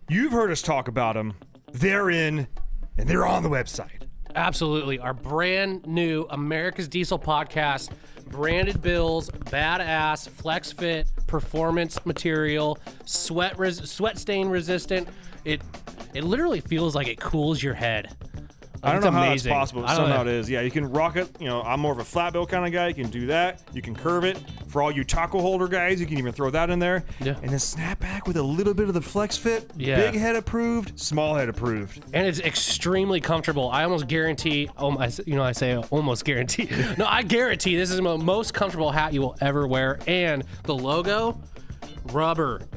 You've heard us talk about them. They're in, and they're on the website. Absolutely. Our brand new America's Diesel podcast, branded bills, badass, flex fit, performance material, sweat stain resistant. It literally feels like it cools your head. I don't know how that's amazing. possible, but somehow it is. Yeah, you can rock it. You know, I'm more of a flat bill kind of guy. You can do that. You can curve it. For all you taco holder guys, you can even throw that in there. Yeah. And then snap back with a little bit of the flex fit. Yeah. Big head approved, small head approved. And it's extremely comfortable. I almost guarantee, I say almost guarantee. No, I guarantee this is the most comfortable hat you will ever wear. And the logo, rubber.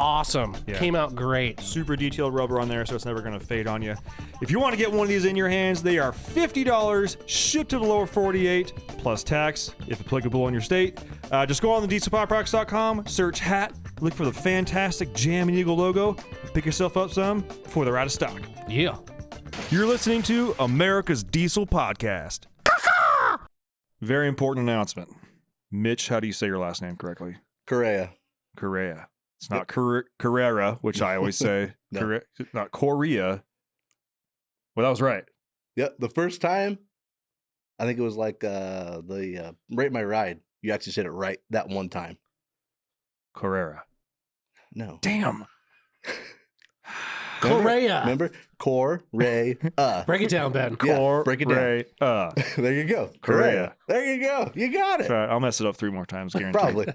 Awesome. Yeah. Came out great. Super detailed rubber on there, so it's never going to fade on you. If you want to get one of these in your hands, they are $50, shipped to the lower 48, plus tax, if applicable in your state. Just go on the dieselpowerproducts.com, search hat, look for the fantastic Jam and Eagle logo, pick yourself up some before they're out of stock. Yeah. You're listening to America's Diesel Podcast. Very important announcement. Mitch, how do you say your last name correctly? Correa. Correa. It's not Correa, which I always say. No. Not Correa. Well, that was right. Yeah, the first time, I think it was like the Rate My Ride. You actually said it right that one time. Correa. No. Damn. Correa. Remember? Correa. Break it down, Ben. Yeah, break it down. There you go. Correa. There you go. You got it. All right, I'll mess it up 3 more times, guaranteed. Probably.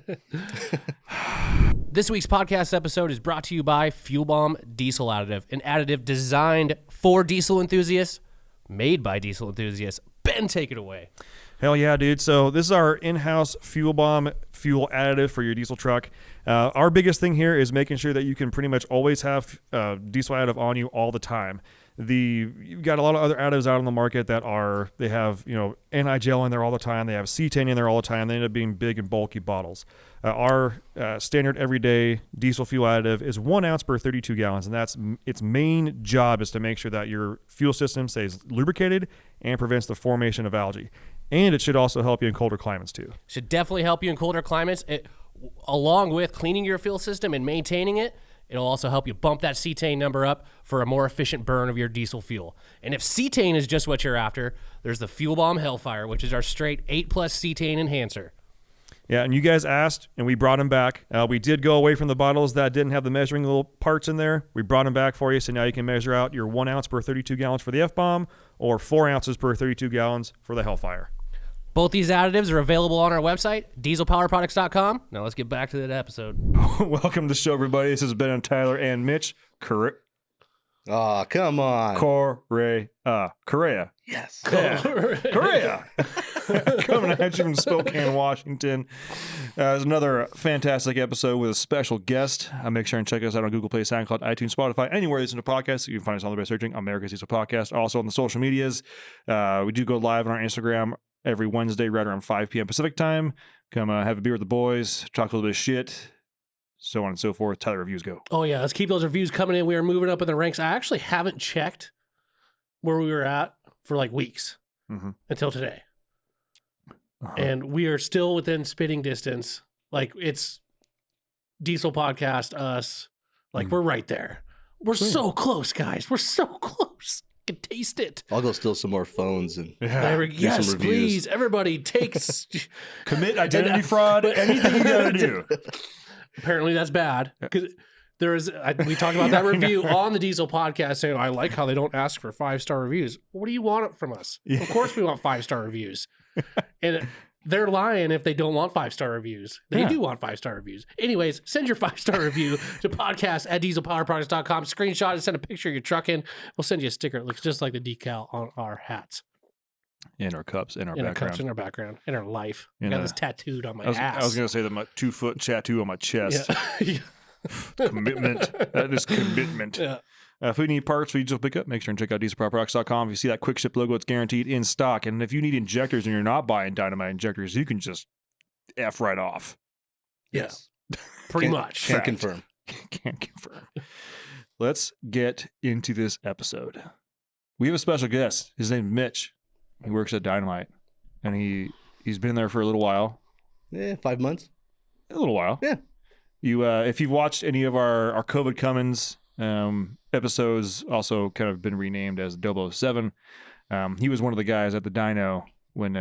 This week's podcast episode is brought to you by Fuel Bomb Diesel Additive, an additive designed for diesel enthusiasts, made by diesel enthusiasts. Ben, take it away. Hell yeah, dude. So this is our in-house Fuel Bomb fuel additive for your diesel truck. Our biggest thing here is making sure that you can pretty much always have diesel additive on you all the time. You've got a lot of other additives out on the market that they have, anti-gel in there all the time. They have cetane in there all the time. They end up being big and bulky bottles. Our standard everyday diesel fuel additive is 1 ounce per 32 gallons, and that's its main job is to make sure that your fuel system stays lubricated and prevents the formation of algae. And it should also help you in colder climates too. Should definitely help you in colder climates. Along with cleaning your fuel system and maintaining it, it'll also help you bump that cetane number up for a more efficient burn of your diesel fuel. And if cetane is just what you're after, there's the Fuel Bomb Hellfire, which is our straight 8+ cetane enhancer. Yeah, and you guys asked, and we brought them back. We did go away from the bottles that didn't have the measuring little parts in there. We brought them back for you, so now you can measure out your 1 ounce per 32 gallons for the F-Bomb or 4 ounces per 32 gallons for the Hellfire. Both these additives are available on our website, dieselpowerproducts.com. Now let's get back to that episode. Welcome to the show, everybody. This is Ben and Tyler and Mitch. Correa. Oh, come on. Correa. Yes. Yeah. Correa. Coming at you from Spokane, Washington. It's another fantastic episode with a special guest. Make sure and check us out on Google Play, SoundCloud, iTunes, Spotify, anywhere you listen to podcasts. You can find us on the by searching America's Diesel Podcast. Also on the social medias. We do go live on our Instagram every Wednesday right around 5 p.m. Pacific time. Come have a beer with the boys, talk a little bit of shit, so on and so forth. Tyler, reviews go. Oh, yeah. Let's keep those reviews coming in. We are moving up in the ranks. I actually haven't checked where we were at for like weeks until today. And we are still within spitting distance. Like, it's Diesel Podcast, us. Like, we're right there. We're so close, guys. We're so close. I can taste it. I'll go steal some more phones and Yes, some reviews. Please. Everybody takes... Commit identity fraud, anything you gotta do. Apparently that's bad. Because we talked about that review on the Diesel Podcast saying, I like how they don't ask for 5-star reviews. What do you want from us? Yeah. Of course we want 5-star reviews. And they're lying if they don't want 5-star reviews. They do want 5-star reviews. Anyways, send your 5-star review to podcast@dieselpowerproducts.com. Screenshot and send a picture of your truck in. We'll send you a sticker. It looks just like the decal on our hats. In our cups, in our In background. our cups, in our background, in our life. I got this tattooed on my ass. I was going to say that my 2-foot tattoo on my chest. Yeah. Commitment. That is commitment. Yeah. If we need parts for you to pick up, make sure and check out dieselpowerproducts.com. If you see that quick ship logo, it's guaranteed in stock. And if you need injectors and you're not buying Dynomite injectors, you can just F right off. Yes. Pretty much. Can't confirm. Can't confirm. Let's get into this episode. We have a special guest. His name's Mitch. He works at Dynomite. And he's been there for a little while. Yeah, 5 months. A little while. Yeah. You, if you've watched any of our COVID Cummins episodes also kind of been renamed as 007. He was one of the guys at the dyno when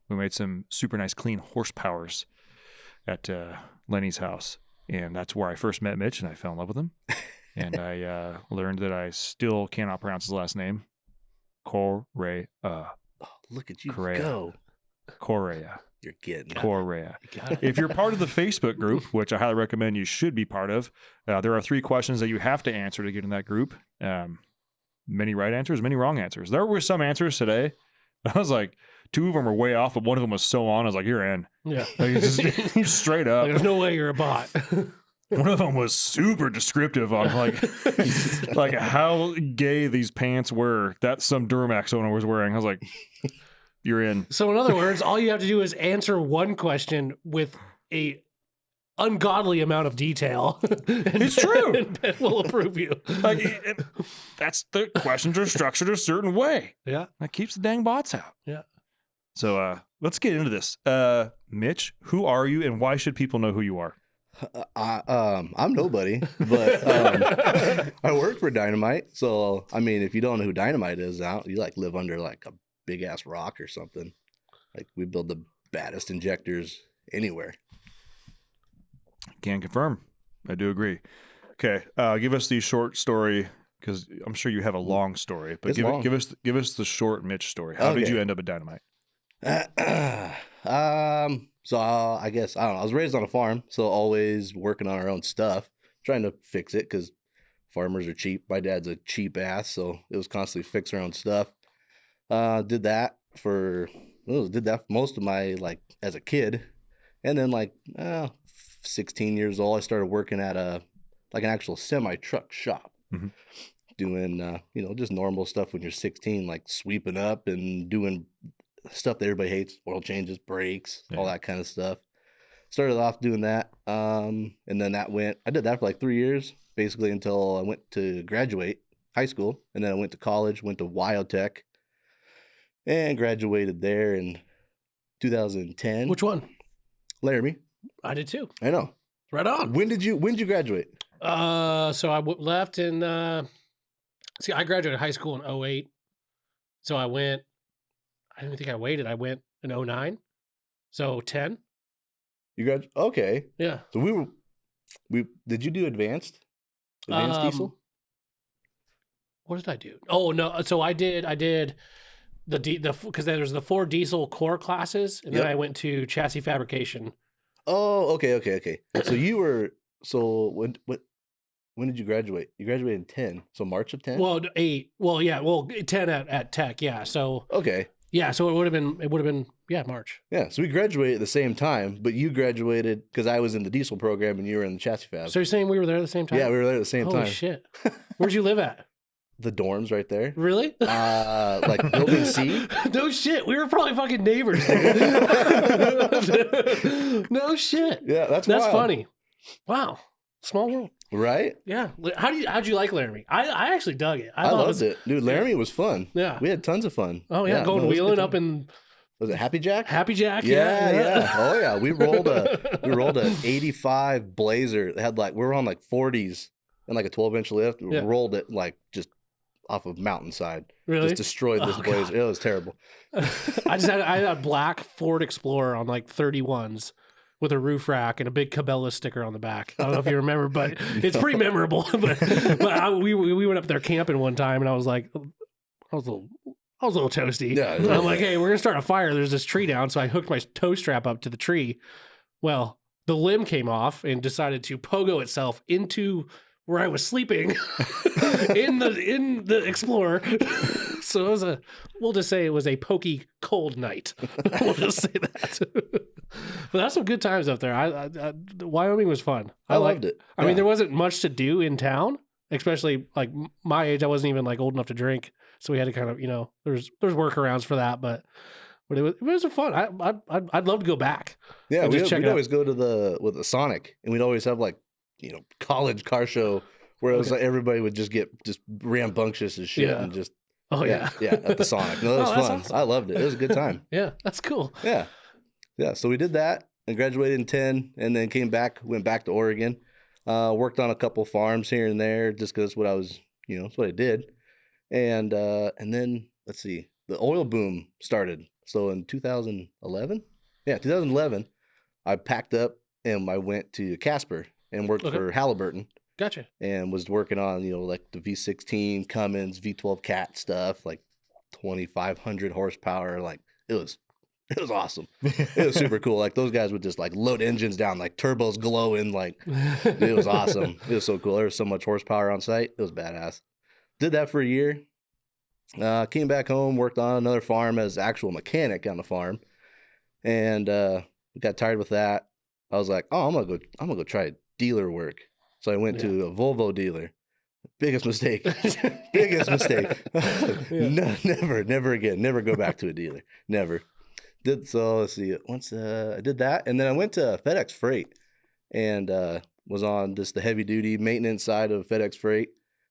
we made some super nice clean horsepowers at Lenny's house. And that's where I first met Mitch, and I fell in love with him. And I learned that I still cannot pronounce his last name. Correa. Oh, look at you Correa. go. Correa. You're getting it. Correa. You got it. If you're part of the Facebook group, which I highly recommend you should be part of, there are 3 questions that you have to answer to get in that group. Many right answers, many wrong answers. There were some answers today. I was like, 2 of them were way off, but one of them was so on. I was like, you're in. Yeah. Like, just straight up. There's no way you're a bot. One of them was super descriptive on like how gay these pants were that some Duramax owner was wearing. I was like, you're in. So in other words, all you have to do is answer one question with a ungodly amount of detail. It's true. And Ben will approve you. Like, that's the questions are structured a certain way. Yeah. That keeps the dang bots out. Yeah. So let's get into this. Mitch, who are you and why should people know who you are? I'm nobody, but I work for Dynomite. So, I mean, if you don't know who Dynomite is now, you like live under like a big ass rock or something. Like we build the baddest injectors anywhere. Can confirm. I do agree. Okay. Give us the short story because I'm sure you have a long story, but It's long. give us the short Mitch story. How did Okay. you end up at Dynomite? So I guess, I don't know. I was raised on a farm, so always working on our own stuff, trying to fix it because farmers are cheap. My dad's a cheap ass, so it was constantly fix our own stuff. Did that for most of my, like, as a kid. And then, like, 16 years old, I started working at an actual semi-truck shop. Mhm. Doing, just normal stuff when you're 16, like sweeping up and doing stuff that everybody hates, oil changes, brakes, all Yeah. that kind of stuff. Started off doing that. And then I did that for like 3 years, basically until I went to graduate high school. And then I went to college, went to Wyotech and graduated there in 2010. Which one? Laramie. I did too. I know. Right on. When did you graduate? So I left in, I graduated high school in 08. So I went, I didn't even think I waited. I went in 09. So 10. You graduated? Okay. Yeah. So did you do advanced diesel? What did I do? Oh no. So I did because there's the 4 diesel core classes. And then Yep. I went to chassis fabrication. Oh, okay. When did you graduate? You graduated in 10. So March of 10? Well, 8. Well, yeah. Well, 10 at Tech. Yeah. So Okay. yeah. So it would have been March. Yeah. So we graduated at the same time, but you graduated because I was in the diesel program and you were in the chassis fab. So you're saying we were there at the same time? Yeah, we were there at the same Holy time. shit. Where'd you live at? The dorms right there. Really? Like building C. No shit. We were probably fucking neighbors. Dude. No shit. Yeah, that's That's wild. funny. Wow. Small world. Right? Yeah. How'd you like Laramie? I actually dug it. I loved it. Dude, Laramie was fun. Yeah. We had tons of fun. Oh yeah. Going no, it was a good wheeling time. up in Was it Happy Jack? Happy Jack. Yeah. Oh yeah. We rolled a 85 Blazer. It had we were on like 40s and like a 12-inch lift. We Yeah. rolled it like just off of mountainside. Really? Just destroyed this Oh, Blazer. It was terrible. I had a black Ford Explorer on like 31s with a roof rack and a big Cabela sticker on the back. I don't know if you remember, but it's pretty memorable. but we went up there camping one time, and I was like, I was a little toasty. Yeah. And I'm like, hey, we're gonna start a fire. There's this tree down, so I hooked my tow strap up to the tree. Well, the limb came off and decided to pogo itself into where I was sleeping in the Explorer. So we'll just say it was a pokey cold night. We'll just say that. But that's some good times up there. Wyoming was fun. I loved it. I mean, there wasn't much to do in town, especially like my age. I wasn't even like old enough to drink, so we had to kind of, there's workarounds for that. But it was fun. I'd love to go back. Yeah, and just check we'd it out. always go to the Sonic, and we'd always have college car show where it was like everybody would just get rambunctious as shit Yeah. and just Oh yeah. at the Sonic. No, it was Oh, that's fun. awesome. I loved it. It was a good time. Yeah, that's cool. Yeah. So we did that and graduated in 10 and then went back to Oregon. Worked on a couple farms here and there just because what I was, it's what I did. And then let's see, the oil boom started. So in 2011, 2011, I packed up and I went to Casper and worked for Halliburton. Gotcha. And was working on, like the V16 Cummins, V12 Cat stuff, like 2,500 horsepower. Like it was awesome. It was super cool. Like those guys would just like load engines down, like turbos glowing. Like it was awesome. It was so cool. There was so much horsepower on site. It was badass. Did that for a year. Came back home, worked on another farm as actual mechanic on the farm, and got tired with that. I was like, oh, I'm gonna go try dealer work. So I went to a Volvo dealer. Biggest mistake. Biggest mistake. No, never again. Never go back to a dealer. Never. Let's see. Once I did that, and then I went to FedEx Freight, and was on just the heavy duty maintenance side of FedEx Freight,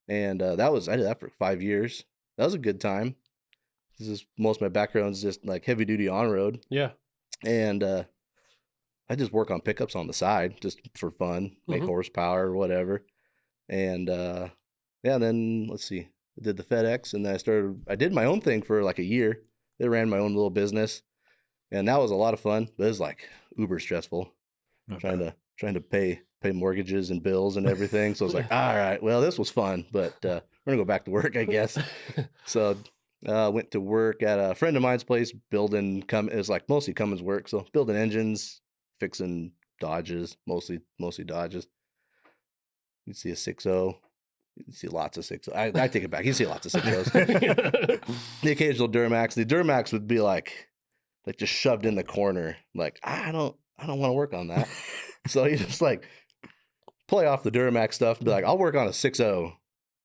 and I did that for 5 years. That was a good time. This is most of my background is just like heavy duty on road. Yeah. And I just work on pickups on the side just for fun, make horsepower or whatever. And then let's see, I did the FedEx, and then I did my own thing for like a year. I ran my own little business, and that was a lot of fun, but it was like uber stressful. Okay. Trying to pay mortgages and bills and everything. So I was like, all right, well, this was fun, but we're gonna go back to work, I guess. So went to work at a friend of mine's place building. It was like mostly Cummins work, so building engines, fixing Dodges, mostly Dodges. You see a 6.0. You see lots of 6.0. I take it back. You see lots of 6.0s. The occasional Duramax. The Duramax would be like just shoved in the corner. Like I don't want to work on that. So you just like play off the Duramax stuff and be like, I'll work on a 6.0.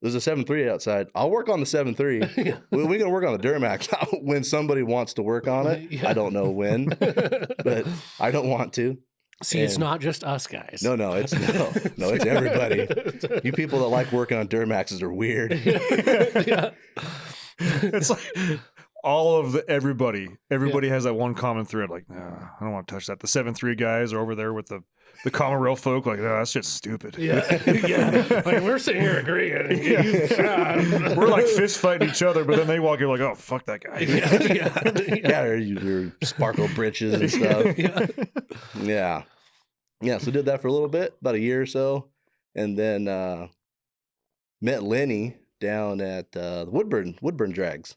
There's a 7.3 outside. I'll work on the 7.3. We're gonna work on the Duramax when somebody wants to work on it. Yeah. I don't know when, but I don't want to. See, it's not just us guys. No, it's everybody. You people that like working on Duramaxes are weird. Yeah. It's like all of everybody has that one common thread. Like, nah, I don't want to touch that. The 7.3 guys are over there with the common rail folk. Like, no, that's just stupid. Yeah, yeah. Like we're sitting here agreeing. Yeah. We're like fist fighting each other, but then they walk in like, oh, fuck that guy. Yeah, your sparkle britches and stuff. Yeah. So did that for a little bit, about a year or so, and then met Lenny down at the Woodburn Drags,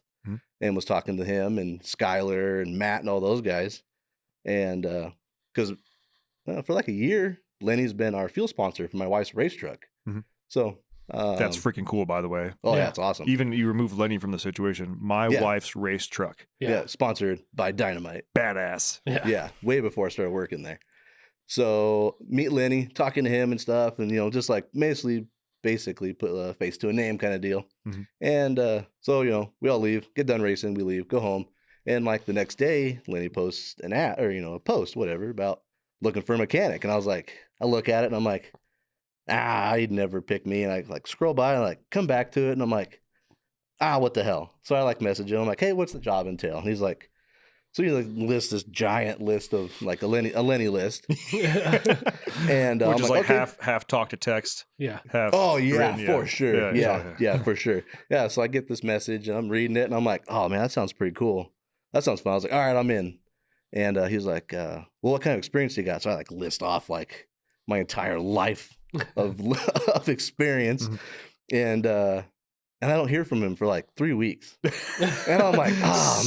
and was talking to him and Skylar and Matt and all those guys, and because for like a year, Lenny's been our fuel sponsor for my wife's race truck. So that's freaking cool, by the way. Oh yeah, it's awesome. Even you remove Lenny from the situation. My wife's race truck. Yeah, sponsored by Dynomite. Badass. Yeah, way before I started working there. So meet Lenny, talking to him and stuff, and just like basically put a face to a name kind of deal. And so we all leave, get done racing, we leave, go home, and like the next day, Lenny posts an ad or a post, whatever, about looking for a mechanic, and I was like, I look at it and I'm like, he'd never pick me, and I like scroll by and like come back to it, and I'm like, what the hell? So I like message him, I'm like, hey, what's the job entail? And he's like, so you like list this giant list of like a Lenny list, and which I'm is like okay. half talk to text. Yeah. Half written, for sure. Yeah, for sure. Yeah. So I get this message and I'm reading it and I'm like, oh man, that sounds pretty cool. That sounds fun. I was like, all right, I'm in. And he was like, well, what kind of experience you got? So I like list off like my entire life of experience, and I don't hear from him for like 3 weeks. And I'm like,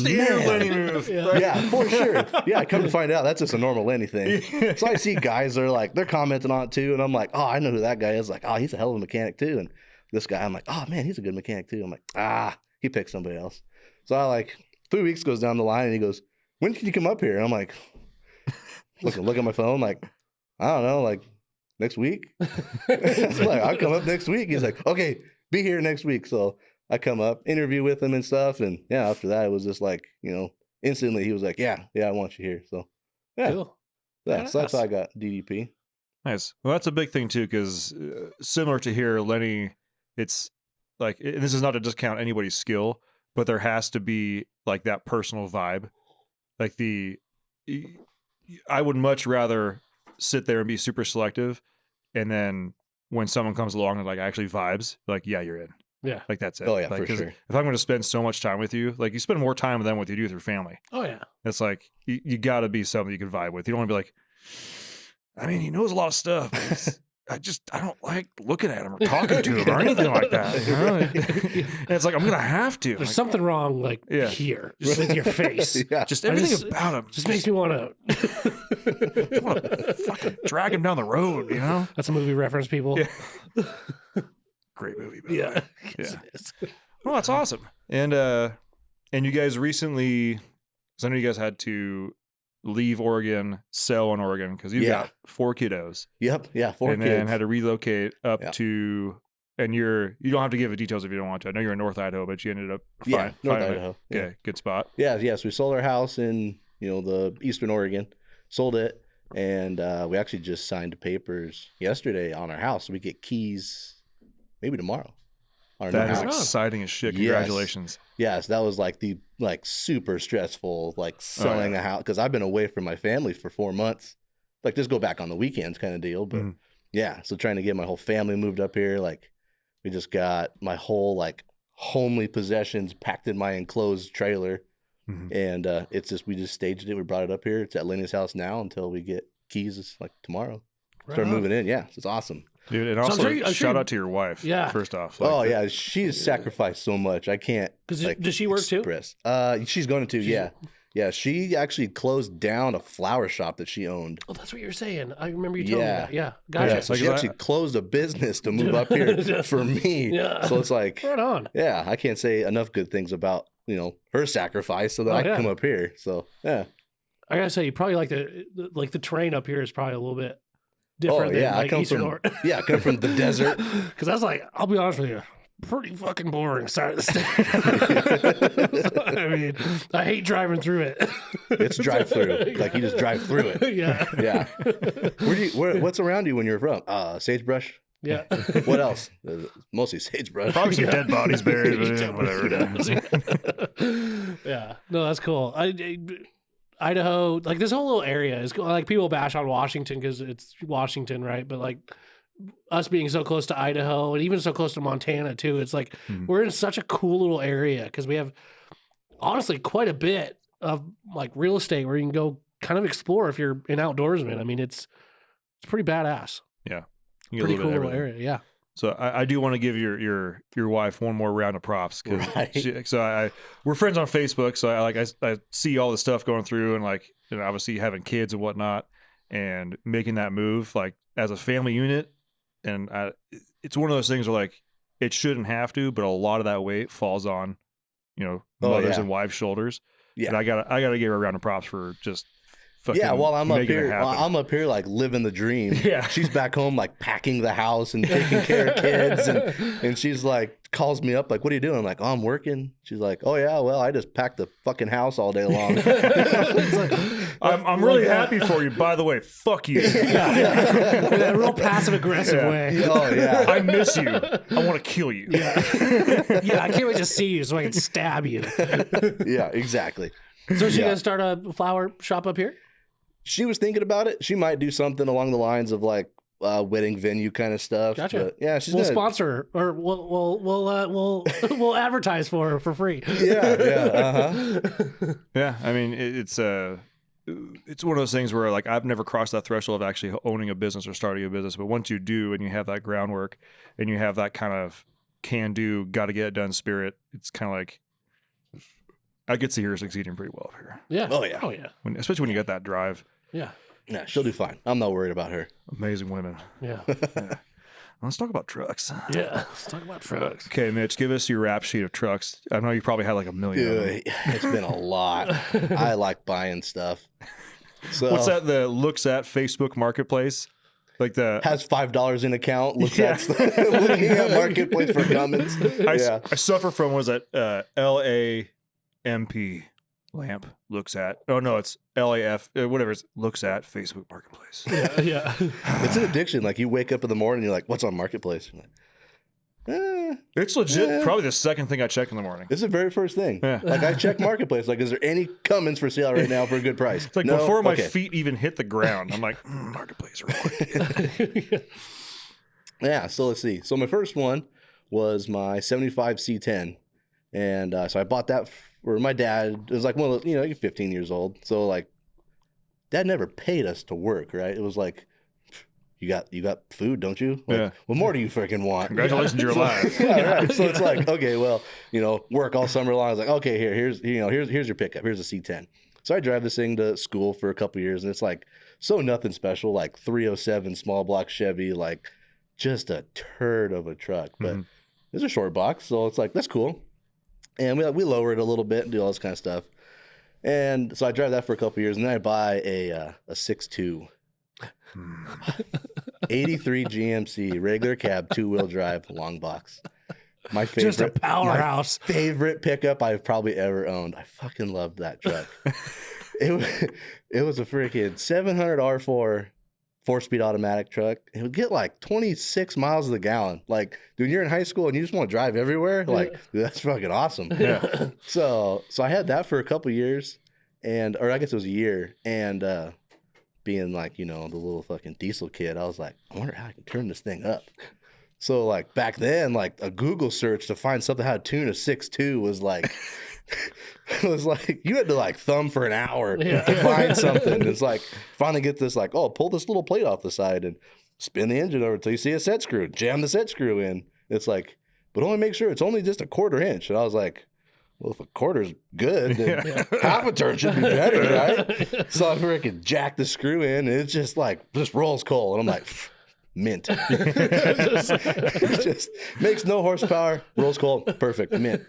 man. Lenny move. Yeah, for sure. Yeah, I come to find out that's just a normal Lenny thing. So I see guys that are like, they're commenting on it too. And I'm like, I know who that guy is. Like, he's a hell of a mechanic too. And this guy, I'm like, man, he's a good mechanic too. I'm like, he picked somebody else. So I like 3 weeks goes down the line and he goes, when can you come up here? And I'm like, look at my phone. Like, I don't know, like next week. So like, I'll come up next week. He's like, okay, be here next week. So I come up, interview with him and stuff. And after that, it was just like, instantly he was like, yeah, I want you here. So cool. Yeah. So that's how I got DDP. Nice. Well, that's a big thing too, because similar to here, Lenny, it's like, and this is not to discount anybody's skill, but there has to be like that personal vibe. Like I would much rather sit there and be super selective and then when someone comes along and like actually vibes, like, yeah, you're in. Yeah. Like that's it. Oh, yeah, like, for 'cause sure. If I'm going to spend so much time with you, like you spend more time with them what you do with your family. Oh yeah. It's like you got to be something you can vibe with. You don't want to be like, I mean, he knows a lot of stuff. But I don't like looking at him or talking to him or anything like that. You know? And it's like I'm gonna have to. There's like, something wrong, like here, just with your face. Yeah. just everything about him Just makes me want to. fucking drag him down the road. You know, That's a movie reference, people. Yeah. Great movie. By the Yeah. way. Yeah. Well, that's awesome. And you guys recently, because I know you guys had to leave Oregon, sell in Oregon because you've got 4 kiddos. Yep. Yeah. 4 and kids. then had to relocate up Yeah. to, and you don't have to give the details if you don't want to. I know you're in North Idaho, but you ended up North finding Idaho. Okay, good spot. Yeah. Yes. We sold our house in, the Eastern Oregon, sold it. And we actually just signed papers yesterday on our house. So we get keys maybe tomorrow. On our That new is house. exciting as shit. Yes. Congratulations. Yes, that was like the super stressful selling a house because I've been away from my family for 4 months, like just go back on the weekends kind of deal. But yeah, so trying to get my whole family moved up here, like we just got my whole like homely possessions packed in my enclosed trailer, and it's just we just staged it. We brought it up here. It's at Lenny's house now until we get keys like tomorrow. Start moving in. Yeah, it's awesome. Dude, and So I'm also sure you- shout out to your wife. Yeah. First off. Oh yeah, she's sacrificed so much. I can't. 'Cause does she work too? express. She's going to. Yeah, yeah. She actually closed down a flower shop that she owned. Oh, that's what you're saying. I remember you telling me Yeah. that. Yeah. Yeah, Gotcha. so she actually closed a business to move up here for me. Yeah. So it's like, Right on. yeah, I can't say enough good things about her sacrifice so that Oh, I can yeah. come up here. So yeah. I gotta say, you probably like the terrain up here is probably a little bit different. Oh yeah, than, like, I come Eastern from Oregon. I come from the desert. Because I was like, I'll be honest with you, pretty fucking boring side of the state. I mean, I hate driving through it. It's drive through. Like you just drive through it. Yeah. Yeah. What's around you when you're from? Sagebrush. Yeah. What else? Mostly sagebrush. Probably some dead bodies buried, but yeah, whatever. Yeah. No, that's cool. Idaho, like this whole little area is cool. Like people bash on Washington because it's Washington, right? But like us being so close to Idaho and even so close to Montana too, it's like we're in such a cool little area because we have honestly quite a bit of like real estate where you can go kind of explore if you're an outdoorsman. I mean, it's pretty badass. Yeah. You get a Pretty little cool bit of little everything. area. Yeah. So I do want to give your wife one more round of props because Right. we're friends on Facebook. So I see all the stuff going through and like obviously having kids and whatnot and making that move like as a family unit. And it's one of those things where like it shouldn't have to, but a lot of that weight falls on mothers and wives' shoulders. Yeah. And I gotta give her a round of props for just fucking While I'm up making it here, happen. I'm up here like living the dream. Yeah. She's back home like packing the house and taking care of kids, and she's like calls me up like, "What are you doing?" I'm like, "Oh, I'm working." She's like, "Oh yeah, well I just packed the fucking house all day long." I'm really happy for you. By the way, fuck you. In a real passive aggressive way. Oh yeah. I miss you. I want to kill you. Yeah, I can't wait to see you so I can stab you. Yeah, exactly. So she Yeah. gonna start a flower shop up here? She was thinking about it. She might do something along the lines of like wedding venue kind of stuff. Gotcha. But yeah, she's We'll gonna, sponsor her, or we'll advertise for her for free. Yeah. Yeah, I mean it's one of those things where like I've never crossed that threshold of actually owning a business or starting a business, but once you do and you have that groundwork and you have that kind of can do, got to get it done spirit, it's kind of like I could see her succeeding pretty well up here, Yeah. Oh, yeah. Oh yeah. especially when you get that drive. Yeah. Yeah, she'll do fine. I'm not worried about her. Amazing women. Yeah. Let's talk about trucks. Yeah. Let's talk about trucks. Okay, Mitch, give us your rap sheet of trucks. I know you probably had like a million. Of them. Dude, it's been a lot. I like buying stuff. So What's that? The looks at Facebook Marketplace, like the has $5 in account. Looks at looking at marketplace for Cummins. Yeah. I suffer from was that LAMP lamp looks at. Oh no, it's LAF whatever. It's looks at Facebook Marketplace. Yeah. Yeah. It's an addiction. Like you wake up in the morning, and you're like, "What's on marketplace?" You're like, It's legit. Yeah. Probably the second thing I check in the morning. this is the very first thing. Yeah. Like I check marketplace. Like, is there any Cummins for sale right now for a good price? It's like No? before my Okay. feet even hit the ground, I'm like Marketplace. Or what? Yeah, so let's see. So my first one was my 75 C10. And so I bought that for my dad. It was like one of those, you're 15 years old. So like dad never paid us to work, right? It was like, you got food, don't you? Like, Yeah. what more do you freaking want? Congratulations, you're alive. Yeah, right. So it's like, okay, well, work all summer long. I was like, okay, here's your pickup. Here's a C10. So I drive this thing to school for a couple years, and it's like so nothing special, like 307 small block Chevy, like just a turd of a truck. But it's a short box, so it's like, that's cool. And we lower it a little bit and do all this kind of stuff. And so I drive that for a couple years, and then I buy a 6.2. 83 GMC regular cab 2-wheel drive long box. My favorite, just a powerhouse. My favorite pickup I've probably ever owned. I fucking loved that truck. It was a freaking 700 R4 4-speed automatic truck. It would get like 26 miles to the gallon. Like, dude, you're in high school and you just want to drive everywhere. Like, dude, that's fucking awesome. Yeah. So I had that for a couple years, or I guess it was a year, and being like, the little fucking diesel kid, I was like, I wonder how I can turn this thing up. So like back then, like a Google search to find something how to tune a 6.2 was like, it was like you had to like thumb for an hour to find something. It's like finally get this like, oh, pull this little plate off the side and spin the engine over until you see a set screw, jam the set screw in. It's like, but only make sure it's only just a 1/4 inch. And I was like, well, if a 1/4's good, then half a turn should be better, right? So I freaking jack the screw in, and it's just rolls coal. And I'm like, mint. just makes no horsepower, rolls coal, perfect, mint.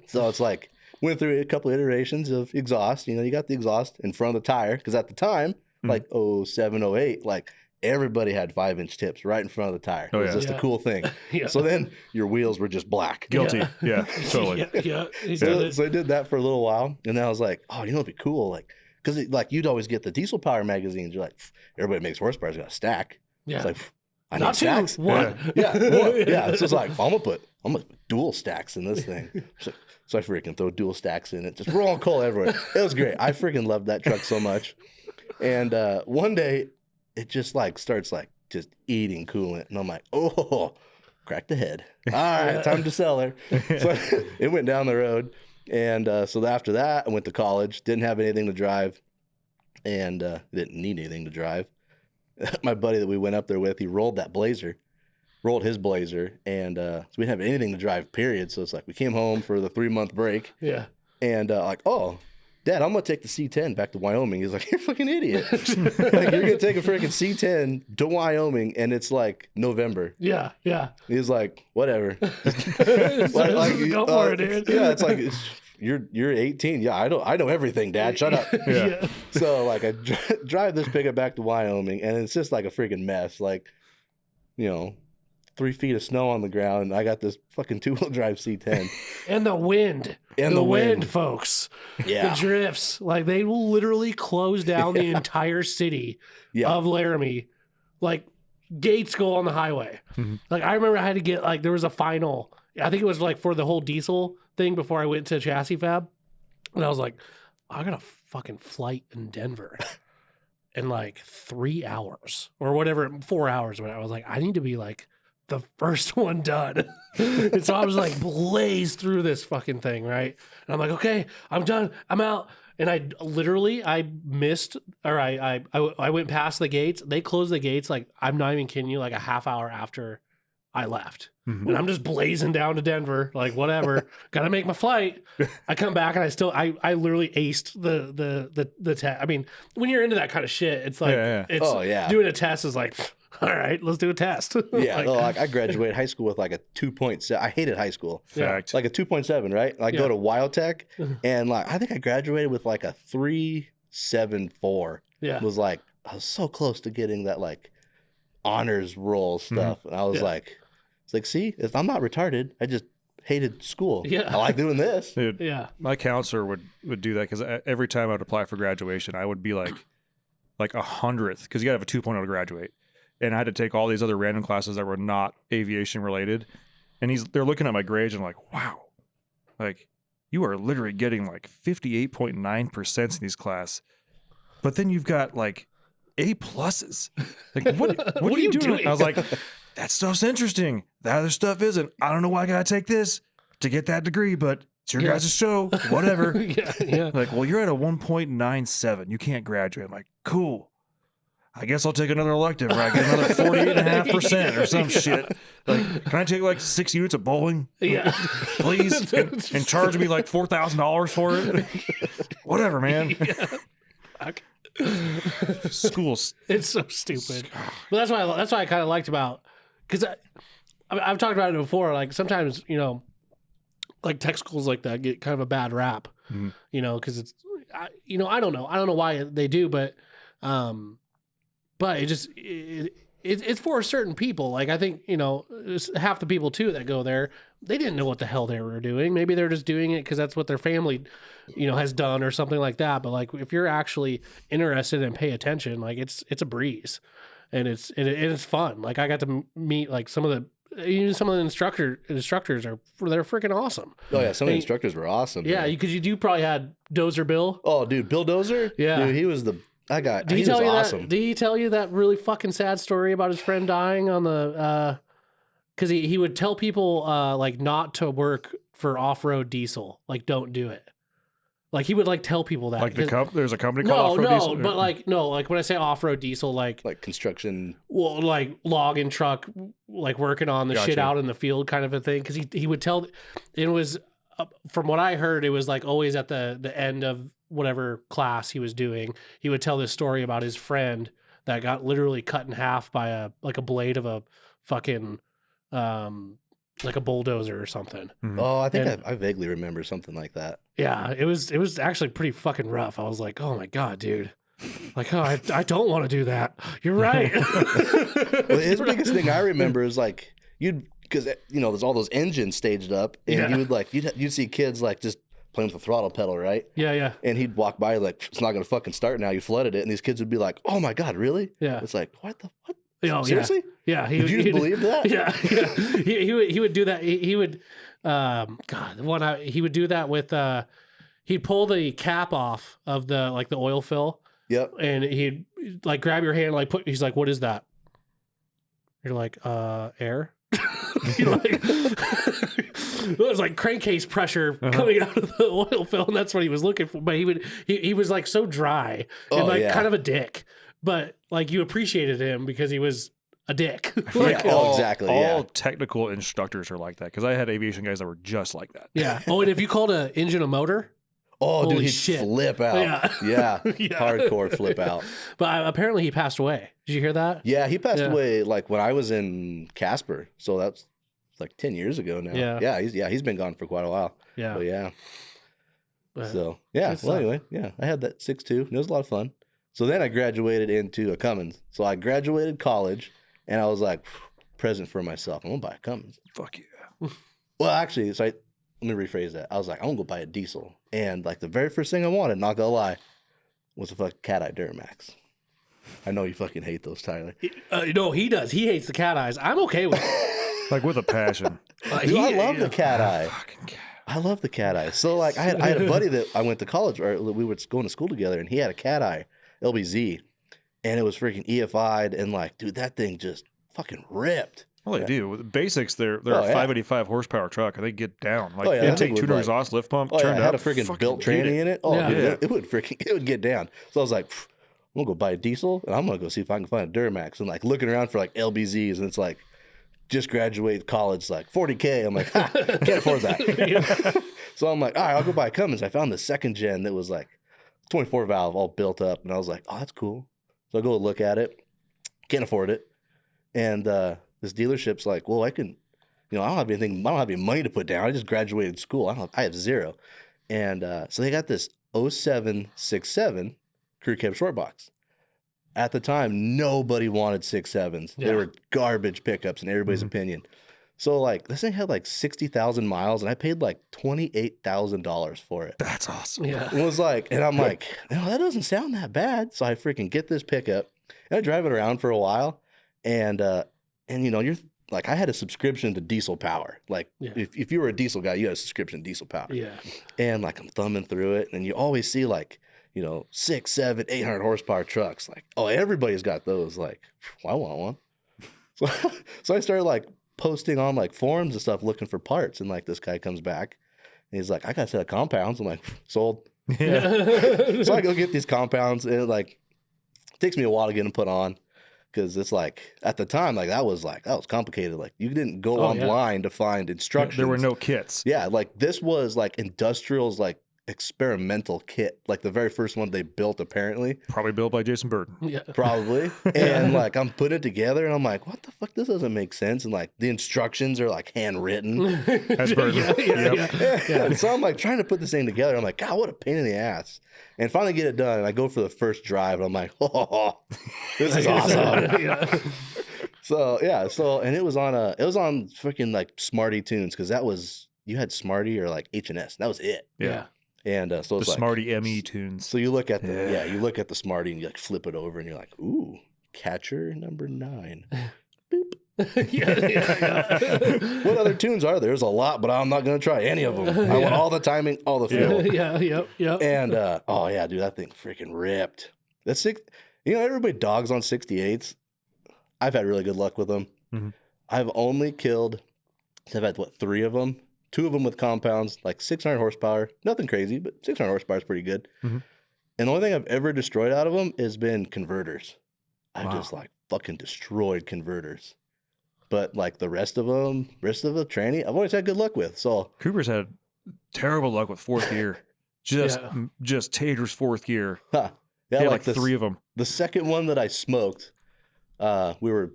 So it's like, went through a couple iterations of exhaust. You got the exhaust in front of the tire, because at the time, like 07, 08, like everybody had 5-inch tips right in front of the tire. It was just a cool thing. So then your wheels were just black. Guilty. Yeah, totally. So I did that for a little while, and then I was like, oh, it'd be cool, like, because like you'd always get the diesel power magazines. You're like, everybody makes horsepower's got a stack. Yeah. It's like, I Not need stacks. one. Yeah, one. Yeah. So it's like, I'm gonna put dual stacks in this thing. So I freaking throw dual stacks in it, just rolling coal everywhere. It was great. I freaking loved that truck so much. And one day, it just like starts like just eating coolant, and I'm like, oh, cracked the head. All right, time to sell her. So it went down the road, and so after that, I went to college. Didn't have anything to drive, and didn't need anything to drive. My buddy that we went up there with, he rolled his Blazer, and so we didn't have anything to drive. Period. So it's like we came home for the 3-month break. Yeah. And like, oh, Dad, I'm gonna take the C10 back to Wyoming. He's like, you're a fucking idiot. Like, you're gonna take a freaking C10 to Wyoming, and it's like November. Yeah. He's like, whatever. Go for it, dude. Yeah, it's like you're 18. Yeah, I know everything, Dad. Shut up. Yeah. So like, I drive this pickup back to Wyoming, and it's just like a freaking mess. Like, 3 feet of snow on the ground, and I got this fucking 2-wheel drive C10. And the wind. And the wind, folks. Yeah. The drifts. Like, they will literally close down the entire city of Laramie. Like, gates go on the highway. Mm-hmm. Like, I remember I had to get, like, there was a final. I think it was, like, for the whole diesel thing before I went to Chassis Fab. And I was like, I got a fucking flight in Denver in, like, 3 hours. Or whatever, 4 hours. I was like, I need to be, like, the first one done. And so I was like blazed through this fucking thing, right? And I'm like, okay, I'm done. I'm out. And I missed, or I went past the gates. They closed the gates, like, I'm not even kidding you, like a half hour after I left. Mm-hmm. And I'm just blazing down to Denver, like, whatever. Gotta make my flight. I come back and I literally aced the test. I mean, when you're into that kind of shit, it's like, doing a test is like, all right, let's do a test. Yeah, like I graduated high school with like a 2.7. I hated high school. Fact. Like a 2.7, right? Like go to Wildtech, and like I think I graduated with like a 3.74. Yeah, it was like I was so close to getting that like honors roll stuff, and I was like, it's like, see, I'm not retarded. I just hated school. Yeah, I like doing this. Dude, my counselor would do that because every time I would apply for graduation, I would be like 100th, because you gotta have a 2.0 to graduate. And I had to take all these other random classes that were not aviation related. And they're looking at my grades and like, wow, like you are literally getting like 58.9% in these classes. But then you've got like A+. Like, what are you doing? I was like, that stuff's interesting. That other stuff isn't. I don't know why I got to take this to get that degree, but it's your guys' show. Whatever. Yeah. Like, well, you're at a 1.97. You can't graduate. I'm like, cool. I guess I'll take another elective where I get another 48.5% or some shit. Like, can I take like 6 units of bowling? Yeah. Please? And charge me like $4,000 for it? Whatever, man. Schools. It's so stupid. But that's why I kind of liked about, because I've talked about it before. Like sometimes, like tech schools like that get kind of a bad rap, because it's, I don't know why they do, but it just it's for certain people. Like I think half the people too that go there, they didn't know what the hell they were doing. Maybe they're just doing it because that's what their family has done or something like that. But like if you're actually interested and pay attention, like it's a breeze, and it's fun. Like I got to meet like some of the instructors they're freaking awesome. Oh yeah, some of the instructors were awesome. Yeah, because you probably had Dozer Bill. Oh dude, Bill Dozer. Yeah, dude, he was the. Did he tell you awesome. Did he tell you that really fucking sad story about his friend dying on the? Because he would tell people like not to work for off-road diesel, like don't do it. Like he would like tell people that. Like there's a company called Off-Road Diesel? But like when I say off-road diesel, like construction. Well, like logging truck, like working on the shit out in the field kind of a thing. Because he would tell, it was, from what I heard, it was like always at the end of whatever class he was doing, he would tell this story about his friend that got literally cut in half by a blade of a fucking, like a bulldozer or something. Oh, I think I vaguely remember something like that. Yeah, it was actually pretty fucking rough. I was like, oh my God, dude. Like, oh, I don't want to do that. You're right. Well, his biggest thing I remember is like because there's all those engines staged up, and you would you'd see kids like just playing with the throttle pedal, right? Yeah. And he'd walk by like, it's not gonna fucking start now. You flooded it, and these kids would be like, oh my God, really? Yeah. It's like, what? Oh, seriously? Yeah. Did you just believe that? Yeah. He would do that. He would, he would do that with, he'd pull the cap off of the oil fill. Yep. And he'd like grab your hand, like he's like, what is that? You're like, air. You're like, it was like crankcase pressure coming out of the oil fill, and that's what he was looking for. But he was like so dry and kind of a dick. But like you appreciated him because he was a dick. Exactly. All technical instructors are like that, because I had aviation guys that were just like that. Yeah. Oh, and if you called an engine a motor, dude, he'd flip out. Yeah. Hardcore flip out. But apparently he passed away. Did you hear that? Yeah, he passed away like when I was in Casper. So that's like 10 years ago now. Yeah. He's been gone for quite a while. Yeah. But yeah. So yeah. Well, anyway, yeah, I had that 6.2. And it was a lot of fun. So then I graduated into a Cummins. So I graduated college, and I was like, present for myself. I'm gonna buy a Cummins. Fuck yeah. Well, actually, let me rephrase that. I was like, I'm gonna go buy a diesel. And like the very first thing I wanted, not gonna lie, was a fucking Cat Eye Duramax. I know you fucking hate those, Tyler. No, he does. He hates the cat eyes. I'm okay with it. Like with a passion. Dude, I love the cat eye. I love the cat eye. So like I had a buddy that I went to college, or we were going to school together, and he had a cat eye LBZ, and it was freaking EFI'd, and like, dude, that thing just fucking ripped. Well, they do. With the basics, they're a 585 horsepower truck, and they get down. Like intake, tuner, exhaust, lift pump, turned had up. a freaking built tranny in it. Dude, it would get down. So I was like, I'm gonna go buy a diesel, and I'm gonna go see if I can find a Duramax. And like looking around for like LBZs, and it's like, just graduated college, like $40K. I'm like, can't afford that. So I'm like, all right, I'll go buy a Cummins. I found the second gen that was like 24 valve, all built up, and I was like, oh, that's cool. So I go look at it, can't afford it, and this dealership's like, well, I can, I don't have anything, I don't have any money to put down. I just graduated school. I have zero, and so they got this 0767 crew cab short box. At the time, nobody wanted 6.7s. They were garbage pickups in everybody's opinion. So like this thing had like 60,000 miles, and I paid like $28,000 for it. That's awesome. Yeah. It was like, and I'm like, that doesn't sound that bad. So I freaking get this pickup, and I drive it around for a while, and you're like, I had a subscription to Diesel Power. Like if you were a diesel guy, you had a subscription to Diesel Power. Yeah. And like I'm thumbing through it, and you always see like, 6, 7, 800 horsepower trucks. Like, oh, everybody's got those. Like, well, I want one. So, so I started like posting on like forums and stuff looking for parts. And like this guy comes back and he's like, I got a set of compounds. I'm like, sold. Yeah. So I go get these compounds and it like takes me a while to get them put on. Because it's like at the time, that was complicated. Like you didn't go online to find instructions. There were no kits. Yeah, like this was like industrial's like experimental kit, like the very first one they built apparently. Probably built by Jason Burton. Yeah. Probably. And like I'm putting it together and I'm like, what the fuck? This doesn't make sense. And like the instructions are like handwritten. That's Burton. Yeah. So I'm like trying to put this thing together. I'm like, God, what a pain in the ass. And finally get it done. And I go for the first drive and I'm like, oh, this is awesome. So yeah, and it was on freaking like Smarty tunes because you had Smarty or like H&S. That was it. Yeah. And so it's the like Smarty ME tunes. So you look at you look at the Smarty and you like flip it over and you're like, ooh, catcher number 9. Boop. What other tunes are there? There's a lot, but I'm not gonna try any of them. I want all the timing, all the feel. Yeah. And oh yeah, dude, that thing freaking ripped. Everybody dogs on 68s. I've had really good luck with them. Mm-hmm. I've only killed. I've had 3 of them. 2 of them with compounds, like 600 horsepower. Nothing crazy, but 600 horsepower is pretty good. Mm-hmm. And the only thing I've ever destroyed out of them has been converters. I've just like fucking destroyed converters. But like the rest of the tranny, I've always had good luck with. So Cooper's had terrible luck with 4th gear. Just Tater's 4th gear. Huh. Yeah, like 3 of them. The second one that I smoked, we were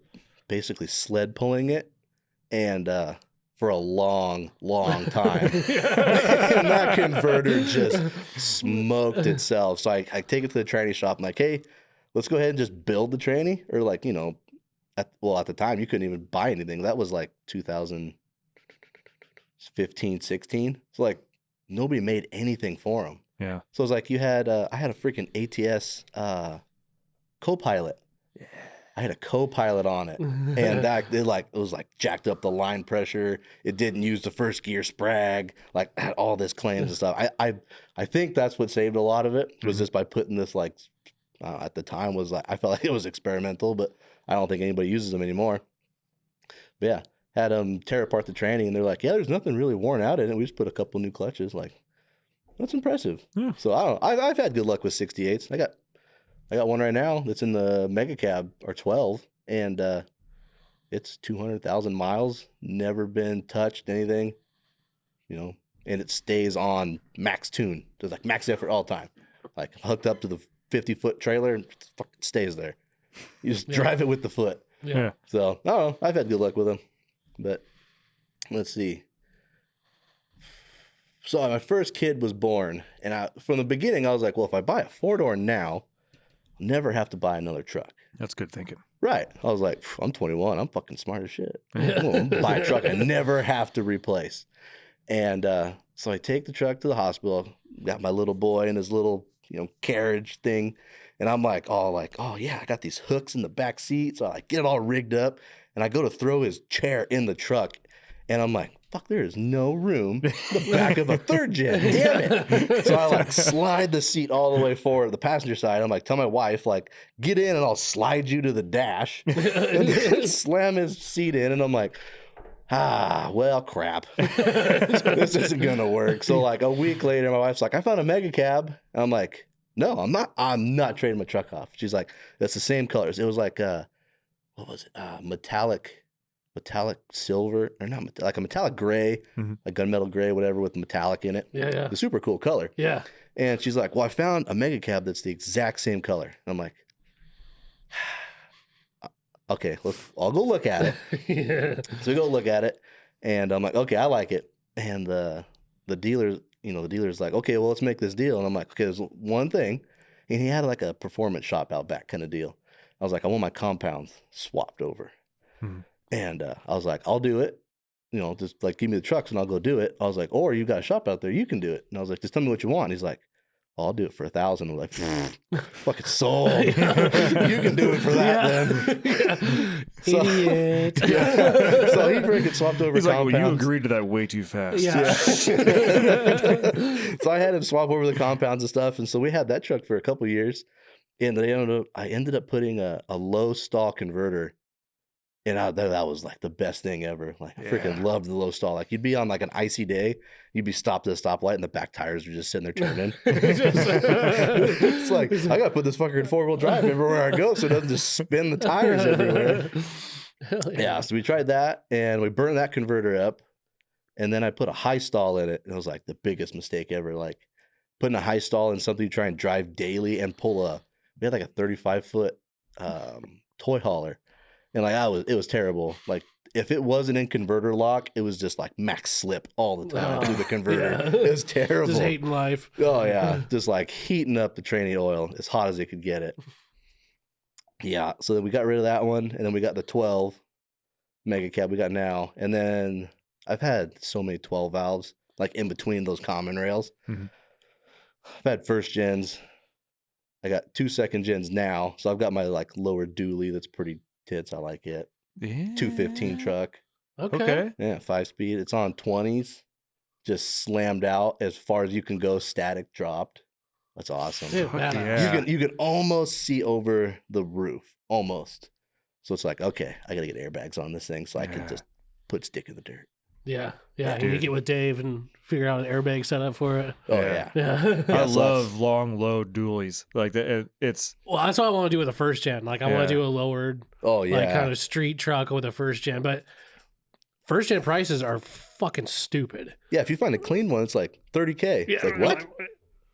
basically sled pulling it, and for a long, long time, and that converter just smoked itself. So I take it to the tranny shop. I'm like, hey, let's go ahead and just build the tranny, or like at the time you couldn't even buy anything. That was like 2015, 16. So like nobody made anything for them. Yeah. So it was like I had a freaking ATS co-pilot. Yeah. I had a co-pilot on it, and it was like jacked up the line pressure. It didn't use the first gear sprag. Like had all this claims and stuff. I think that's what saved a lot of it was just by putting this like at the time was like I felt like it was experimental, but I don't think anybody uses them anymore. But yeah, had them tear apart the tranny, and they're like, yeah, there's nothing really worn out in it. We just put a couple new clutches. Like that's impressive. Yeah. So I don't know. I've had good luck with 68s. I got one right now that's in the Mega Cab R12, and it's 200,000 miles, never been touched, anything, and it stays on max tune. There's like max effort all the time. Like hooked up to the 50-foot trailer and it fucking stays there. You just drive it with the foot. Yeah. So, I don't know. I've had good luck with them. But let's see. So my first kid was born, and from the beginning, I was like, well, if I buy a 4-door now, I'll never have to buy another truck. That's good thinking. Right. I was like, I'm 21. I'm fucking smart as shit. I'm going to buy a truck I never have to replace. And so I take the truck to the hospital, got my little boy in his little, carriage thing. And I'm like, oh yeah, I got these hooks in the back seat. So I like get it all rigged up, and I go to throw his chair in the truck. And I'm like, fuck, there is no room in the back of a 3rd gen. Damn it. So I like slide the seat all the way forward, the passenger side. I'm like, tell my wife, like, get in and I'll slide you to the dash. And then slam his seat in. And I'm like, well, crap. This isn't going to work. So like a week later, my wife's like, I found a Mega Cab. And I'm like, no, I'm not trading my truck off. She's like, that's the same colors. It was like, what was it? Metallic silver, or not, like a metallic gray, like gunmetal gray, whatever, with metallic in it. Yeah. The super cool color. Yeah. And she's like, well, I found a Mega Cab that's the exact same color. And I'm like, okay, I'll go look at it. Yeah. So we go look at it, and I'm like, okay, I like it. And the dealer's like, okay, well, let's make this deal. And I'm like, okay, there's one thing. And he had like a performance shop out back kind of deal. I was like, I want my compounds swapped over. And I was like, I'll do it. Just like give me the trucks and I'll go do it. I was like, or you got a shop out there, you can do it. And I was like, just tell me what you want. He's like, I'll do it for 1,000. I'm like, fucking sold. You can do it for that then. So, Idiot. So he freaking swapped over. He's like, compounds. well, you agreed to that way too fast. Yeah. So I had him swap over the compounds and stuff. And so we had that truck for a couple years. And I ended up putting a low stall converter And that was like the best thing ever. Like I freaking Yeah. loved the low stall. Like you'd be on like an icy day, you'd be stopped at a stoplight, and the back tires are just sitting there turning. It's like I gotta put this fucker in 4-wheel drive everywhere I go, so it doesn't just spin the tires everywhere. Hell Yeah, so we tried that, and we burned that converter up, and then I put a high stall in it. And it was like the biggest mistake ever. Like putting a high stall in something you try and drive daily and pull we had like a 35-foot toy hauler. And like it was terrible. Like if it wasn't in converter lock, it was just like max slip all the time through the converter. Yeah. It was terrible. Just hating life. Oh yeah, just like heating up the training oil as hot as it could get it. Yeah, so then we got rid of that one, and then we got the 12 mega cab we got now, and then I've had so many 12 valves like in between those common rails. Mhm. I've had first gens. I got 2 second gens now, so I've got my like lower dually that's pretty tits. I like it. Yeah. 215 truck. Okay. Yeah, 5-speed. It's on 20s. Just slammed out as far as you can go, static dropped. That's awesome. Dude, Fuck badass. yeah. You can almost see over the roof. Almost. So it's like, okay, I gotta get airbags on this thing so I can Yeah. just put stick in the dirt. Yeah. Yeah. And Dude. you get with Dave and figure out an airbag setup for it. Oh Yeah. yeah. Yeah. I so love long load dualies. Like it's Well, that's what I want to do with the first gen. Like, I want to do a lowered, Oh yeah. like, kind of street truck with a first gen. But first gen prices are fucking stupid. Yeah, if you find a clean one, it's like $30K. It's like what?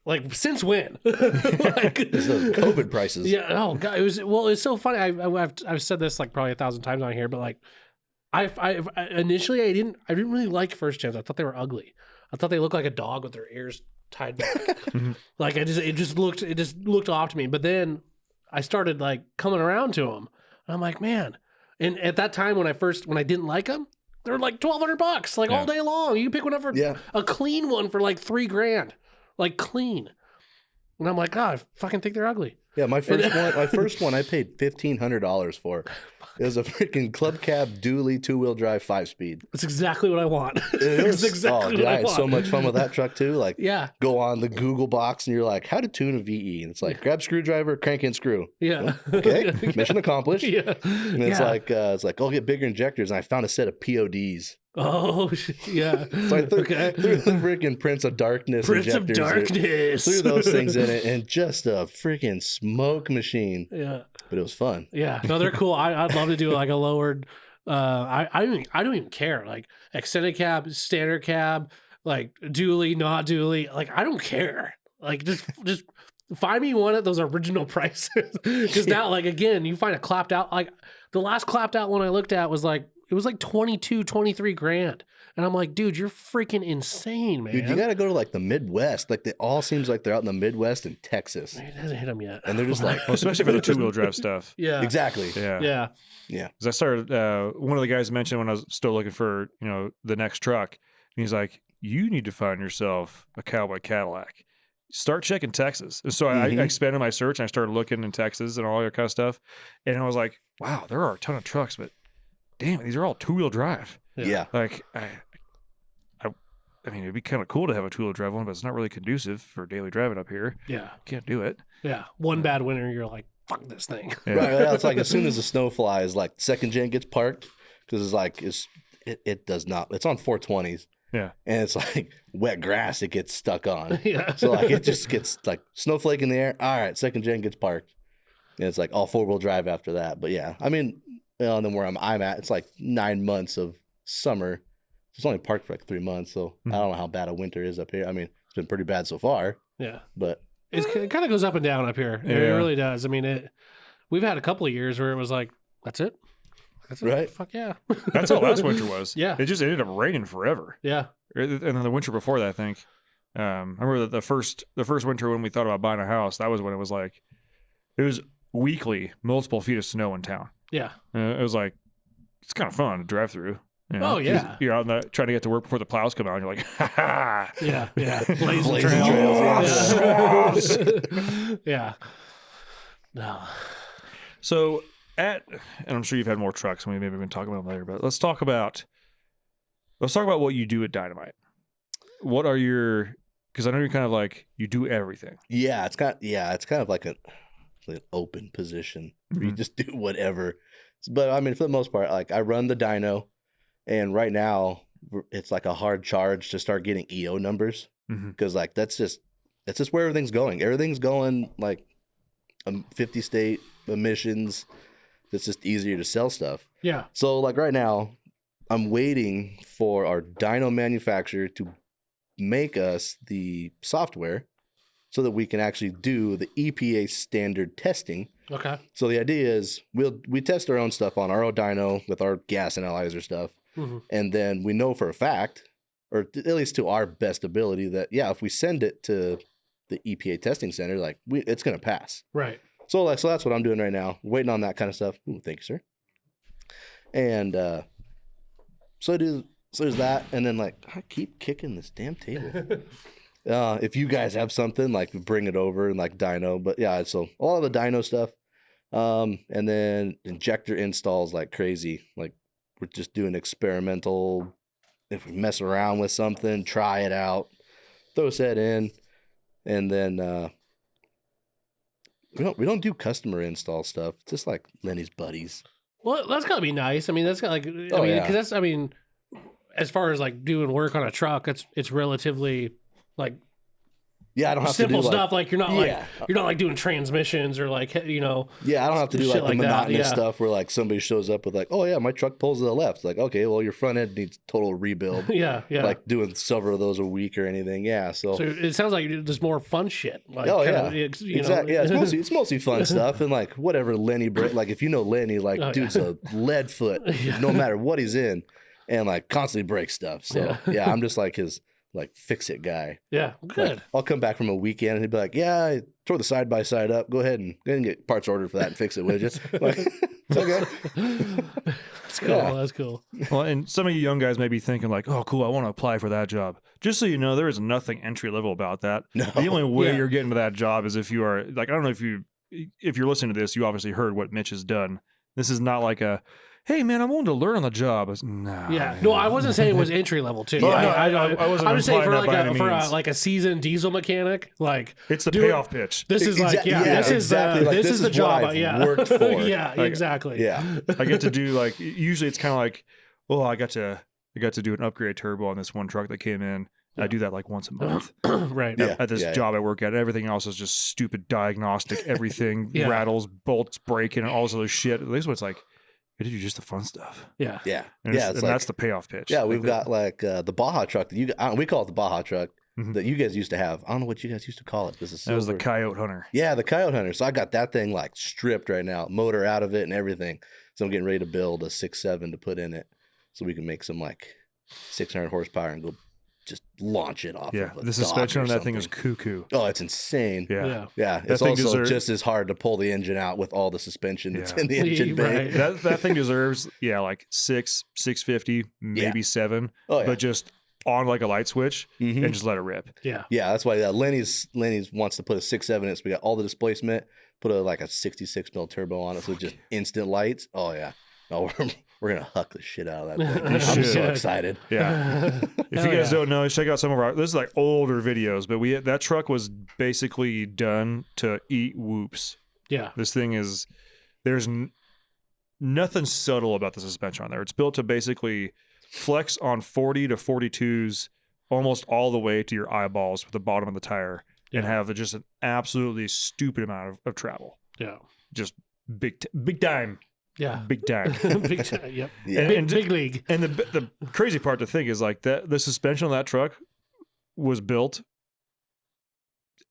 Like, since when? Like, It's those COVID prices. yeah. Oh god, it's so funny. I've said this like probably 1,000 times on here, but like, I initially I didn't really like first gens. I thought they were ugly. I thought they looked like a dog with their ears tied back. Like it just looked off to me. But then I started like coming around to them, and I'm like, man. And at that time when I didn't like them, they were like $1,200, like Yeah. all day long. You can pick one up for Yeah. a clean one for like $3,000, like clean. And I'm like, God, I fucking think they're ugly. Yeah, my first one I paid $1,500 for. It was a freaking club cab dually 2-wheel drive 5-speed. That's exactly what I want. It was, That's exactly dude, what I I had want. so much fun with that truck too. Like Yeah, go on the Google box and you're like, how to tune a VE? And it's like grab screwdriver, crank and screw. yeah. Okay, mission accomplished. Yeah. And it's like, oh, get bigger injectors. And I found a set of PODs. Oh, yeah. So I threw Okay. the freaking Prince of Darkness Prince of injectors. Darkness. Threw those things in it and just a freaking smoke machine. Yeah. But it was fun. Yeah. No, they're cool. I'd love to do like a lowered. I don't even care. Like extended cab, standard cab, like dually, not dually. Like I don't care. Like just find me one at those original prices. Because now, like again, you find a clapped out. Like the last clapped out one I looked at was like. It was like 22, 23 grand. And I'm like, dude, you're freaking insane, man. Dude, you got to go to like the Midwest. Like it all seems like they're out in the Midwest and Texas. It hasn't hit them yet. And they're just like, well, especially for the 2-wheel drive stuff. yeah. exactly. Yeah. Yeah. Yeah. Because I started, one of the guys mentioned when I was still looking for, the next truck, and he's like, you need to find yourself a cowboy Cadillac. Start checking Texas. And so I expanded my search and I started looking in Texas and all that kind of stuff. And I was like, wow, there are a ton of trucks, but damn, these are all 2-wheel drive. Yeah. Like, I mean, it'd be kind of cool to have a 2-wheel drive one, but it's not really conducive for daily driving up here. Yeah. Can't do it. Yeah. One bad winter, you're like, fuck this thing. Yeah. Right. Well, it's like as soon as the snow flies, like second gen gets parked because it's like it does not. It's on 420s. Yeah. And it's like wet grass. It gets stuck on. Yeah. So like it just gets like snowflake in the air. All right, second gen gets parked, and it's like all 4-wheel drive after that. But yeah, I mean, and then where I'm at, it's like 9 months of summer. It's only parked for like 3 months, so I don't know how bad a winter is up here. I mean, it's been pretty bad so far, Yeah. but It kind of goes up and down up here. It Yeah. really does. I mean, we've had a couple of years where it was like, that's it. That's it. Right. Fuck yeah. That's how last winter was. Yeah. It just ended up raining forever. Yeah. And then the winter before that, I think. I remember that the first winter when we thought about buying a house, that was when it was like, it was weekly, multiple feet of snow in town. Yeah. It was like, it's kind of fun to drive through. Oh, yeah. You're out trying to get to work before the plows come out. And you're like, ha ha. Yeah. Yeah. Blazing Blazing trails. trails, Yeah. Yeah. No. So and I'm sure you've had more trucks, and we maybe been talking about them later, but let's talk about what you do at Dynomite. What are your, because I know you're kind of like, you do everything. yeah, it's kind of like an open position where you just do whatever. But I mean, for the most part, like I run the dyno, and right now it's like a hard charge to start getting EO numbers because like that's just where everything's going. Everything's going like 50 state emissions. It's just easier to sell stuff. Yeah. So like right now, I'm waiting for our dyno manufacturer to make us the software so that we can actually do the EPA standard testing. Okay. So the idea is we test our own stuff on our own dyno with our gas analyzer stuff. And then we know for a fact, or at least to our best ability, that yeah, if we send it to the EPA testing center, like it's going to pass. Right. So that's what I'm doing right now, waiting on that kind of stuff. Ooh, thank you, sir. And so there's that, and then like I keep kicking this damn table. If you guys have something, like bring it over and like dyno. But yeah, so all of the dyno stuff, and then injector installs like crazy. Like we're just doing experimental. If we mess around with something, try it out, throw that in, and then we don't do customer install stuff. It's just like Lenny's buddies. Well, that's gotta be nice. I mean, that's like because as far as like doing work on a truck, it's relatively like yeah, I don't have simple to do stuff. Like you're not like doing transmissions or like yeah, I don't have to do like the monotonous stuff where like somebody shows up with like, oh yeah, my truck pulls to the left. Like, okay, well your front end needs total rebuild. yeah. Like doing several of those a week or anything. Yeah, so it sounds like you do just more fun shit. Like, exactly. Yeah, it's mostly fun stuff and like whatever Lenny like if you know Lenny, like dude's a lead foot no matter what he's in, and like constantly breaks stuff. So yeah, I'm just like his like fix it guy. Yeah, good. Like, I'll come back from a weekend and he'd be like, yeah, I tore the side by side up. Go ahead and get parts ordered for that and fix it, would you? Like, it's okay. That's cool. Yeah. That's cool. Well, and some of you young guys may be thinking like, oh, cool, I want to apply for that job. Just so you know, there is nothing entry level about that. No. The only way you're getting to that job is if you are like, I don't know if you're listening to this, you obviously heard what Mitch has done. This is not like a, hey man, I'm willing to learn on the job. Nah, yeah, man. no, I wasn't saying it was entry level too. Oh, I wasn't. I'm just saying for like like a seasoned diesel mechanic, like it's the payoff pitch. This is like this is the job I've worked for. Yeah, like, exactly. Yeah, I get to do like usually it's kind of like, oh, I got to do an upgrade turbo on this one truck that came in. Yeah. I do that like once a month. Right. Yeah. At this job I work at. Everything else is just stupid diagnostic. Everything rattles, bolts breaking, and all this other shit. At least it's like, we did just the fun stuff. Yeah. Yeah. And that's the payoff pitch. Yeah, we've got like the Baja truck that we call it the Baja truck that you guys used to have. I don't know what you guys used to call it. That was the Coyote Hunter. Yeah, the Coyote Hunter. So I got that thing like stripped right now, motor out of it and everything. So I'm getting ready to build a 6.7 to put in it so we can make some like 600 horsepower and go just launch it off. Yeah, of the suspension on that thing is cuckoo. Oh, it's insane. Yeah. It's also just as hard to pull the engine out with all the suspension that's in the engine bay. Right. That thing deserves like 650, maybe 7, but just on like a light switch and just let it rip. Yeah, that's why Lenny's wants to put a 6.7 in it. So we got all the displacement, put a 66 mil turbo on it, so just instant lights. Oh yeah, no, we're gonna huck the shit out of that thing. I'm so excited. Yeah. If you guys don't know, check out some of our. This is like older videos, but that truck was basically done to eat whoops. Yeah. This thing is. There's nothing subtle about the suspension on there. It's built to basically flex on 40 to 42s almost all the way to your eyeballs with the bottom of the tire and have just an absolutely stupid amount of travel. Yeah. Just big time. Yeah, big time. Big time. Yep. Yeah. And big league. And the crazy part to think is like that the suspension on that truck was built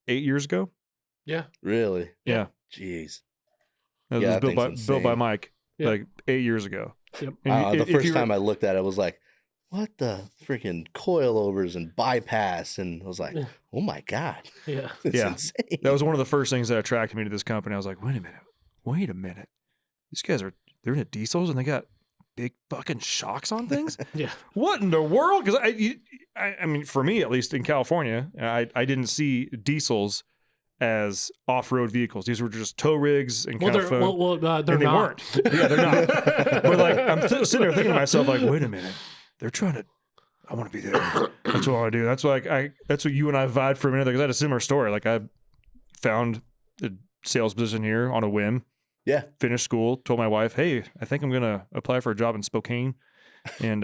8 years ago. Yeah. Really? Yeah. Jeez. It was built by Mike like 8 years ago. Yep. The first time I looked at it, I was like, what the freaking coilovers and bypass? And I was like, oh my God. Yeah. It's insane. That was one of the first things that attracted me to this company. I was like, wait a minute. These guys they're into diesels and they got big fucking shocks on things. Yeah. What in the world? Because I mean, for me at least in California, I didn't see diesels as off-road vehicles. These were just tow rigs and kind of fun. They're they not. weren't. Yeah, they're not. But like, I'm sitting there thinking to myself, like, wait a minute, they're trying to. I want to be there. That's what I want to do. That's why that's what you and I vibed for a minute because I had a similar story. Like I found sales position here on a whim. Yeah. Finished school, told my wife, hey, I think I'm going to apply for a job in Spokane. And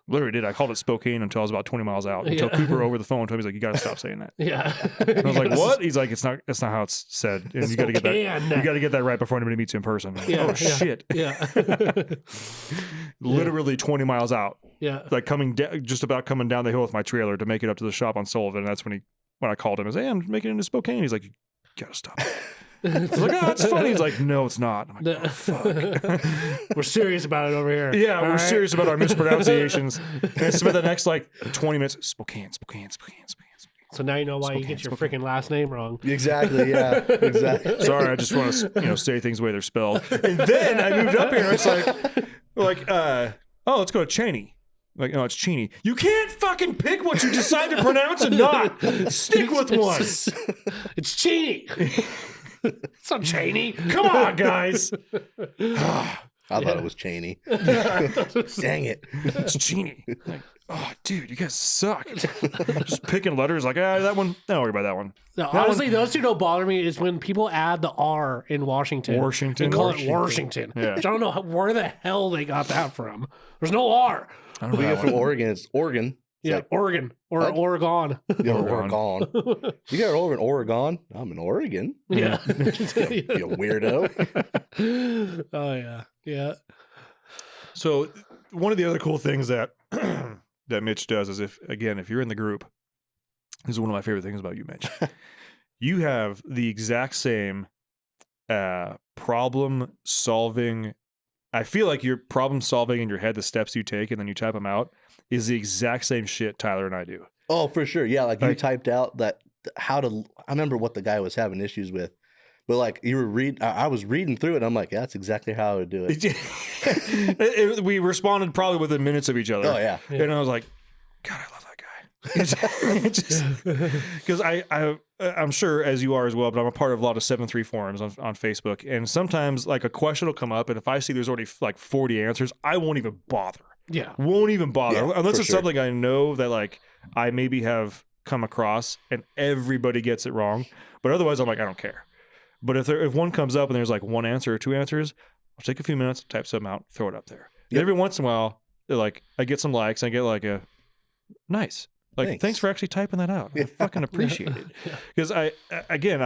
literally did. I called it Spokane until I was about 20 miles out. Until Cooper over the phone told me, he's like, you got to stop saying that. Yeah. I was like, what? He's like, that's not how it's said. And you got to get that. You got to get that right before anybody meets you in person. Like, Yeah, oh shit. Yeah. Literally 20 miles out. Yeah. Like just about coming down the hill with my trailer to make it up to the shop on Sullivan. And that's when I called him. I was like, hey, I'm making it into Spokane. He's like, you got to stop. I was like, oh, it's funny. He's like, no, it's not. I'm like, oh, fuck. We're serious about it over here. Yeah, All we're right? serious about our mispronunciations. And I spent the next like 20 minutes, Spokane. So now you know why you get your freaking last name wrong. Exactly. Yeah. Exactly. Sorry, I just want to say things the way they're spelled. And then I moved up here. And it's like, oh, let's go to Cheney. Like, no, it's Cheney. You can't fucking pick what you decide to pronounce and not stick with one. It's Cheney. It's not Cheney. Come on, guys. I thought it was Cheney. Dang it. It's Cheney. Like, oh, dude, you guys suck. Just picking letters like, that one. Don't worry about that one. No, honestly, those two don't bother me. Is when people add the R in Washington. Washington. And call it Washington. Yeah. Which I don't know where the hell they got that from. There's no R. I don't We know get that from one. Oregon. It's Oregon. It's Yeah, like, Oregon or what? Oregon. yeah, Oregon. Oregon. You got over in Oregon? I'm in Oregon. Yeah. You weirdo. Oh yeah, yeah. So one of the other cool things that that Mitch does is if you're in the group, this is one of my favorite things about you, Mitch. You have the exact same problem solving. I feel like your problem solving in your head, the steps you take and then you type them out, is the exact same shit Tyler and I do. Oh, for sure. Yeah, like you typed out that I remember what the guy was having issues with. But like you were I was reading through it and I'm like, yeah, that's exactly how I would do it. We responded probably within minutes of each other. Oh yeah. And I was like, God, I love that guy. Because I'm sure as you are as well, but I'm a part of a lot of 7-3 forums on Facebook. And sometimes like a question will come up and if I see there's already like 40 answers, I won't even bother. Yeah. Won't even bother. Yeah, unless for it's sure. something I know that like I maybe have come across and everybody gets it wrong. But otherwise I'm like, I don't care. But if one comes up and there's like one answer or two answers, I'll take a few minutes, type something out, throw it up there. And every once in a while, like I get some likes, I get like a nice. Like, thanks for actually typing that out. I fucking appreciate it. Because I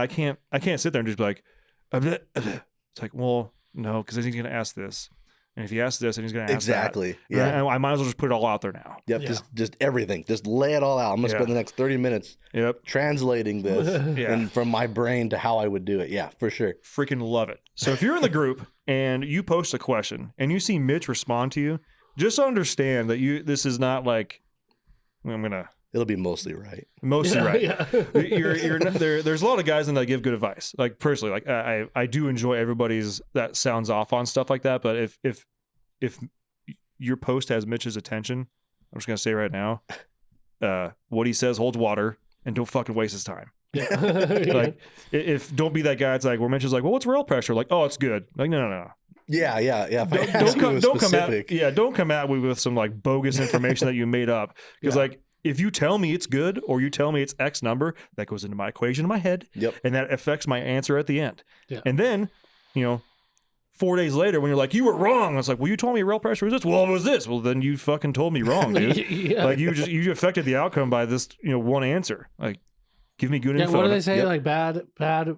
can't sit there and just be like, it's like, well, no, because then he's going to ask this. And if he asks this, then he's going to ask that. Exactly. Yeah. And I might as well just put it all out there now. Yep. Yeah. Just everything. Just lay it all out. I'm gonna spend the next 30 minutes Yep. translating this and from my brain to how I would do it. Yeah, for sure. Freaking love it. So if you're in the group and you post a question and you see Mitch respond to you, just understand that this is not like, It'll be mostly right. Mostly right. Yeah. You're not, there's a lot of guys in that give good advice. Like personally, like I do enjoy everybody's that sounds off on stuff like that. But if your post has Mitch's attention, I'm just gonna say right now, what he says holds water, and don't fucking waste his time. Yeah. Like if don't be that guy. It's like where Mitch is like, well, what's rail pressure? Like, oh, it's good. Like no. Yeah. If I ask Don't you come a don't specific- come at me with some like bogus information that you made up. Because like if you tell me it's good or you tell me it's X number, that goes into my equation in my head. Yep. And that affects my answer at the end. Yeah. And then, 4 days later when you're like, you were wrong. I was like, well, you told me rail pressure was this. Well, it was this. Well, then you fucking told me wrong, dude. Yeah. Like you affected the outcome by this, one answer. Like give me good info. What do they say? Like bad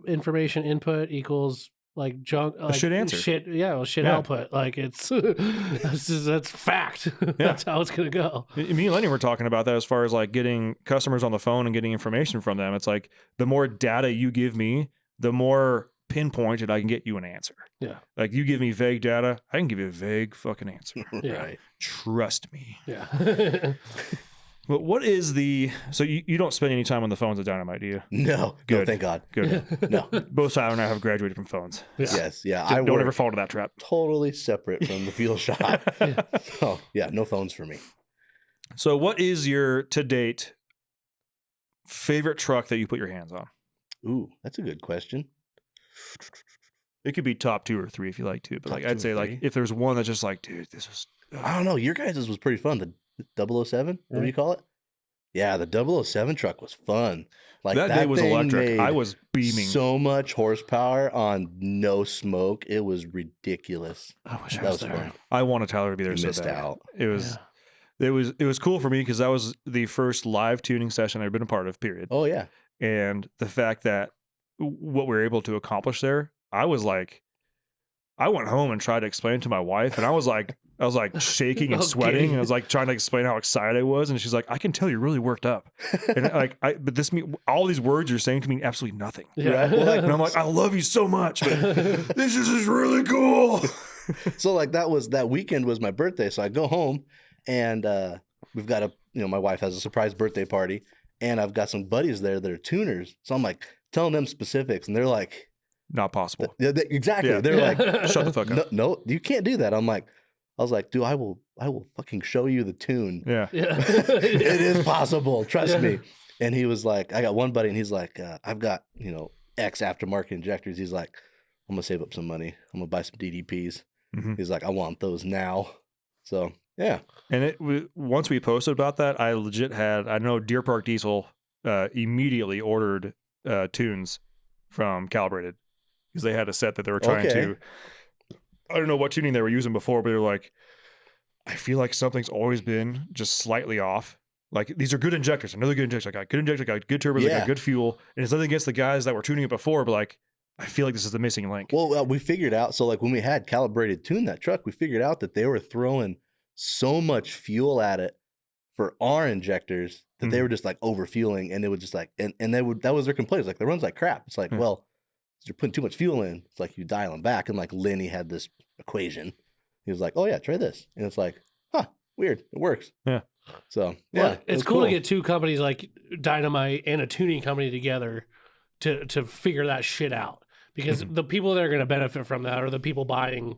information input equals like junk. Like, shit answer. Shit Yeah. output. Like it's that's fact. That's how it's gonna go. Me and Lenny were talking about that as far as like getting customers on the phone and getting information from them. It's like the more data you give me, the more pinpointed I can get you an answer. Yeah. Like you give me vague data, I can give you a vague fucking answer. Yeah. Right. Trust me. Yeah. But what is so you don't spend any time on the phones at Dynomite, do you? No. Good. No, thank God. Good. No. Both Tyler and I have graduated from phones. Yes. Yeah. So I don't work ever fall into that trap. totally separate from the fuel shop. Oh yeah. No phones for me. So what is your to date favorite truck that you put your hands on? Ooh, that's a good question. It could be top 2 or 3 if you like to, but Top like 2 I'd or say like 3? if there's one that's just like, dude, this was I don't know. Your guys' was pretty fun. The 007. What do you call it? Yeah, the 007 truck was fun. Like That day was thing electric. I made was beaming. so much horsepower on no smoke. It was ridiculous. I wish I That was was there. fun. I wanted Tyler to be there You so missed bad. out. It was cool for me because that was the first live tuning session I've been a part of, period. Oh yeah. And the fact that what we were able to accomplish there, I was like, I went home and tried to explain it to my wife, and I was like shaking and sweating, and I was like trying to explain how excited I was, and she's like, I can tell you're really worked up, and but this all these words you're saying to mean absolutely nothing. Yeah. Right? Well, like, And I'm like, I love you so much, but this is just really cool. so like that weekend was my birthday, so I go home and we've got my wife has a surprise birthday party, and I've got some buddies there that are tuners, so I'm like telling them specifics, and they're like, Not possible. exactly. Yeah. They're like, Shut the fuck up. no, you can't do that. I was like, dude, I will fucking show you the tune. Yeah. Yeah. It is possible, trust me. And he was like, I got one buddy, and he's like, I've got X aftermarket injectors. He's like, I'm gonna save up some money. I'm gonna buy some DDPs. Mhm. He's like, I want those now. So yeah. And once we posted about that, I legit I know Deer Park Diesel immediately ordered tunes from Calibrated because they had a set that they were trying to. I don't know what tuning they were using before, but they're like, I feel like something's always been just slightly off. Like, these are good injectors. I know they're good injectors. I got good injectors, I got good turbos, I Yeah. got good fuel. And it's nothing against the guys that were tuning it before, but like, I feel like this is the missing link. Well, we figured out. So like when we had Calibrated tune that truck, we figured out that they were throwing so much fuel at it for our injectors that they were just like over fueling, and it would just like, and that was their complaint. It's like, the runs like crap. It's like, well, you're putting too much fuel in. It's like you dial them back. And like Lenny had this equation. He was like, oh yeah, try this. And it's like, huh, weird. It works. Yeah. So yeah, Well, it it's was cool to get two companies like Dynomite and a tuning company together to figure that shit out, because the people that are going to benefit from that are the people buying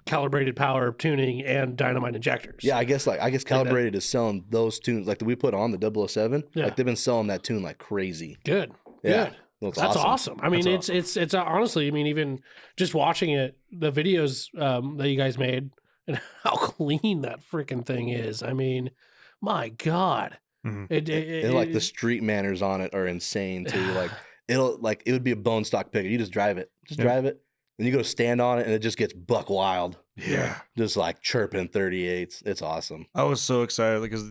Calibrated power tuning and Dynomite injectors. Yeah, I guess Calibrated is selling those tunes like that we put on the 007. Yeah. Like they've been selling that tune like crazy. Good. Yeah. Good. That's That's awesome. awesome. I mean, That's it's honestly, I mean, even just watching it, the videos that you guys made and how clean that freaking thing is. I mean, my God. Mhm. And like the street manners on it are insane too. Like it would be a bone stock pickup. You just drive it. Drive it. Then you go stand on it and it just gets buck wild. Yeah. Just like chirping 38s. It's awesome. I was so excited because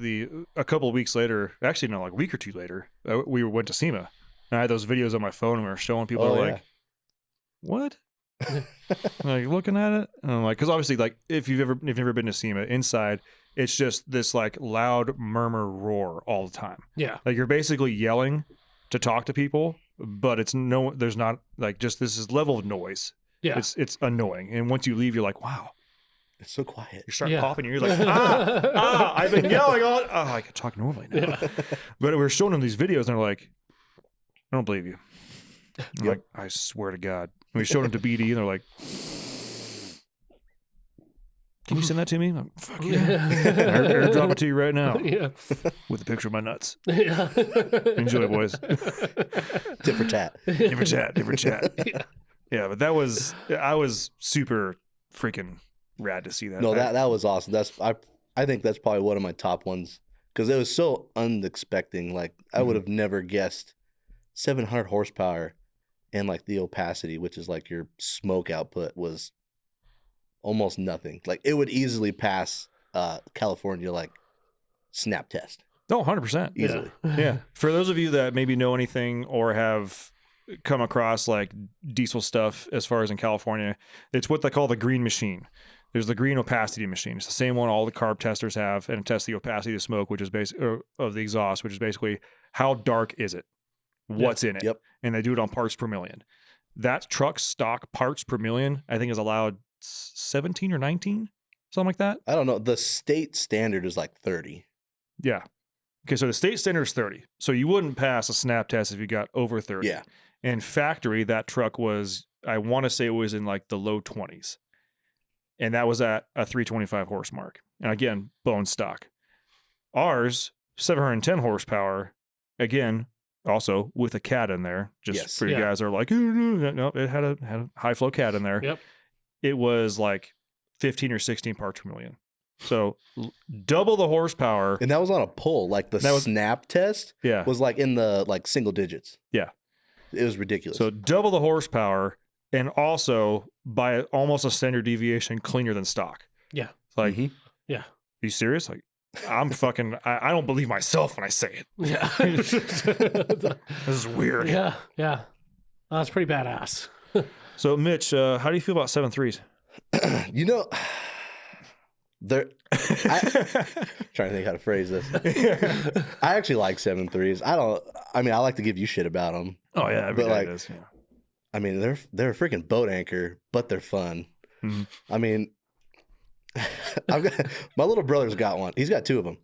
a couple of weeks later, actually no, like a week or two later, we went to SEMA. And I had those videos on my phone and we were showing people. They're like, what? Like looking at it, and I'm like, because obviously, like if you've never been to SEMA, inside it's just this like loud murmur roar all the time. Yeah. Like you're basically yelling to talk to people, but there's not like just this level of noise. Yeah. It's annoying, and once you leave, you're like, wow. It's so quiet. You start popping, and you're like, I've been yelling on. I can talk normally now. Yeah. But we were showing them these videos, and they're like, I don't believe you. I'm like, I swear to God. And we showed them to BD, and they're like, can you send that to me? I'm like, fuck yeah. Airdrop it to you right now Yeah. with a picture of my nuts. Yeah. Enjoy, boys. Tit for tat. Different chat. Yeah, but I was super freaking rad to see that. No, that was awesome. I think that's probably one of my top ones because it was so unexpected. Like I would have never guessed 700 horsepower and like the opacity, which is like your smoke output, was almost nothing. Like it would easily pass California like snap test. No, 100%. Easily. Yeah. For those of you that maybe know anything or have come across like diesel stuff as far as in California, it's what they call the green machine. There's the green opacity machine. It's the same one all the carb testers have, and it tests the opacity of smoke, which is of the exhaust, which is basically how dark is it? What's in it? Yep. And they do it on parts per million. That truck stock parts per million, I think, is allowed 17 or 19, something like that. I don't know. The state standard is like 30. Yeah. Okay, so the state standard is 30. So you wouldn't pass a snap test if you got over 30. Yeah. And factory, that truck was, I want to say it was in like the low 20s. And that was at a 325 horse mark. And again, bone stock. Ours, 710 horsepower, again, also with a cat in there. Just for you guys that are like, no, it had a high flow cat in there. Yep. It was like 15 or 16 parts per million. So double the horsepower. And that was on a pull. Like the snap test was like in the like single digits. Yeah. It was ridiculous. So double the horsepower and also by almost a standard deviation cleaner than stock. Yeah. Like, yeah. Are you serious? Like, I'm fucking, I don't believe myself when I say it. Yeah. This is weird. Yeah. Yeah. That's pretty badass. So Mitch, how do you feel about 7.3s? You know, trying to think how to phrase this. I actually like 7.3s. I like to give you shit about them. Oh yeah, but like, is, yeah. I mean, they're a freaking boat anchor, but they're fun. Mm-hmm. I mean, my little brother's got one. He's got two of them.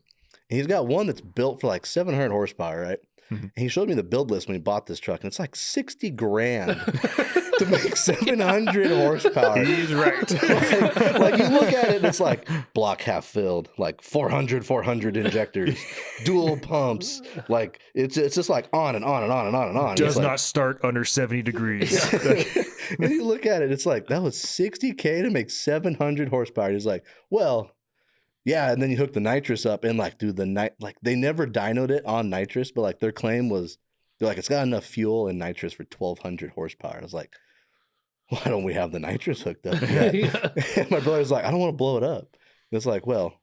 And he's got one that's built for like 700 horsepower, right? Mm-hmm. And he showed me the build list when he bought this truck, and it's like $60,000 to make 700 horsepower. He's right. like you look at it, and it's like block half filled, like 400 injectors, dual pumps. Like it's just like on and on and on and on and on. Does not start under 70 degrees. And you look at it, it's like that was $60,000 to make 700 horsepower. He's like, well. Yeah, and then you hook the nitrous up and like, dude, like they never dynoed it on nitrous, but like their claim was, they're like, it's got enough fuel and nitrous for 1,200 horsepower. I was like, why don't we have the nitrous hooked up yet? And my brother's like, I don't want to blow it up. And it's like, well,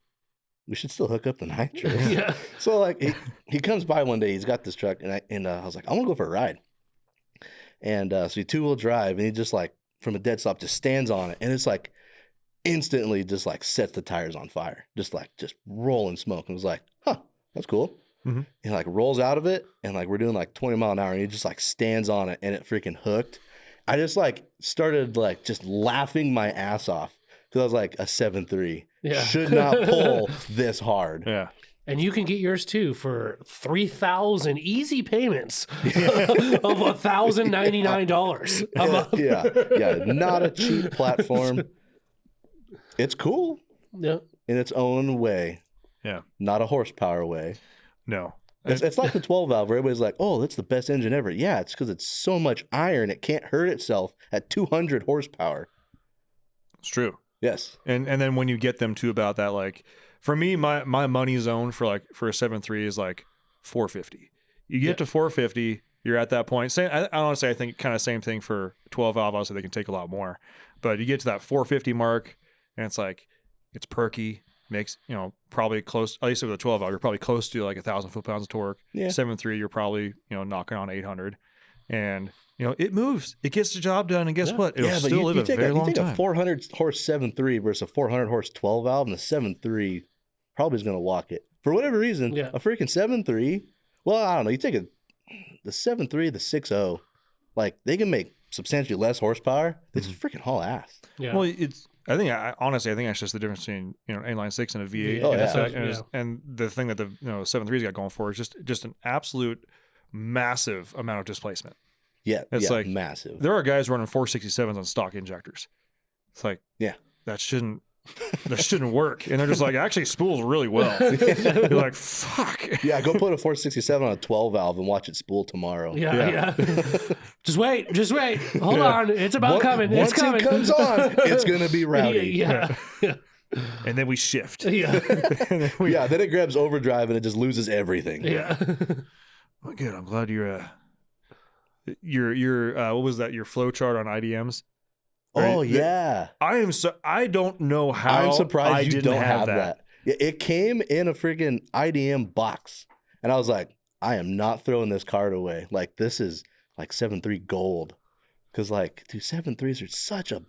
we should still hook up the nitrous. Yeah. So like he comes by one day, he's got this truck, and I was like, I want to go for a ride. And so he 2-wheel drive, and he just like from a dead stop just stands on it, and it's like instantly just like sets the tires on fire, just rolling smoke. And was like, huh, that's cool. Mm-hmm. And like rolls out of it, and like we're doing like 20 mile an hour, and he just like stands on it, and it freaking hooked. I just like started like just laughing my ass off because I was like, a 7.3 should not pull this hard. Yeah. And you can get yours too for 3,000 easy payments of $1,099 a month. Yeah, not a cheap platform. It's cool. Yeah. In its own way. Yeah. Not a horsepower way. No. It's like the 12 valve where everybody's like, oh, that's the best engine ever. Yeah, it's because it's so much iron it can't hurt itself at 200 horsepower. It's true. Yes. And then when you get them to about that, like for me, my money zone for a 7.3 is like 450. You get to 450, you're at that point. I honestly, I think kind of same thing for 12 valve. Obviously, they can take a lot more, but you get to that 450 mark, and it's like it's perky, makes probably close. At least with a 12 valve, you're probably close to like 1,000 foot-pounds of torque. Yeah. 7.3, you're probably knocking on 800, and it moves. It gets the job done, and guess what? It'll still live a very long time. You take a 400 horse 7.3 versus a 400 horse 12 valve, and the 7.3 probably is going to walk it for whatever reason. Yeah. A freaking 7.3. Well, I don't know. You take the 7.3, the 6.0, like they can make substantially less horsepower. They just freaking haul ass. Yeah. Well, honestly, I think that's just the difference between inline 6 and a V8. Oh, and the thing that the 7.3's got going for is just an absolute massive amount of displacement. Yeah, it's like massive. There are guys running 467s on stock injectors. It's like, that shouldn't work. And they're just like, actually spools really well. You're like, fuck. Yeah, go put a 467 on a 12 valve and watch it spool tomorrow. Yeah. Just wait. Hold on. It's about coming. Once it's coming. It comes on, it's going to be rowdy. Yeah. And then we shift. Yeah. then it grabs overdrive and it just loses everything. Yeah. Well, good. I'm glad you're what was that? Your flow chart on IDMs? Right? Oh yeah. I don't know how. I'm surprised I you didn't don't have that. Yeah, it came in a freaking IDM box, and I was like, I am not throwing this card away. Like this is like 7.3 gold, because like, dude, 7.3s are such a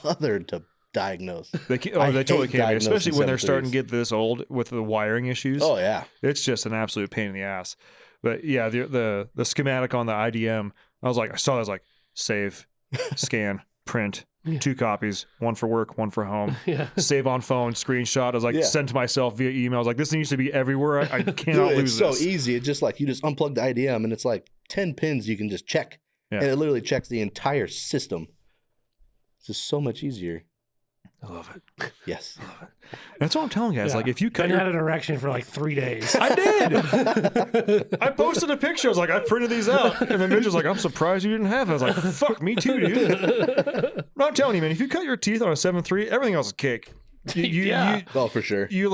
mother to diagnose. They totally can be, especially when they're starting to get this old with the wiring issues. Oh yeah, it's just an absolute pain in the ass. But yeah, the schematic on the IDM, I saw that, I was like, save, scan, print, 2 copies, one for work, one for home, save on phone, screenshot. I was like, send to myself via email. I was like, this needs to be everywhere. I cannot lose this. It's so easy. It's just like, you just unplug the IDM and it's like 10 pins you can just check. Yeah. And it literally checks the entire system. It's just so much easier. I love it. Yes. I love it. That's what I'm telling guys. Like, if you cut had an erection for like 3 days. I did. I posted a picture. I was like, I printed these out. And then Mitch was like, I'm surprised you didn't have it. I was like, fuck, me too, dude. But I'm telling you, man, if you cut your teeth on a 7.3, everything else is cake. Yeah. Oh, for sure. You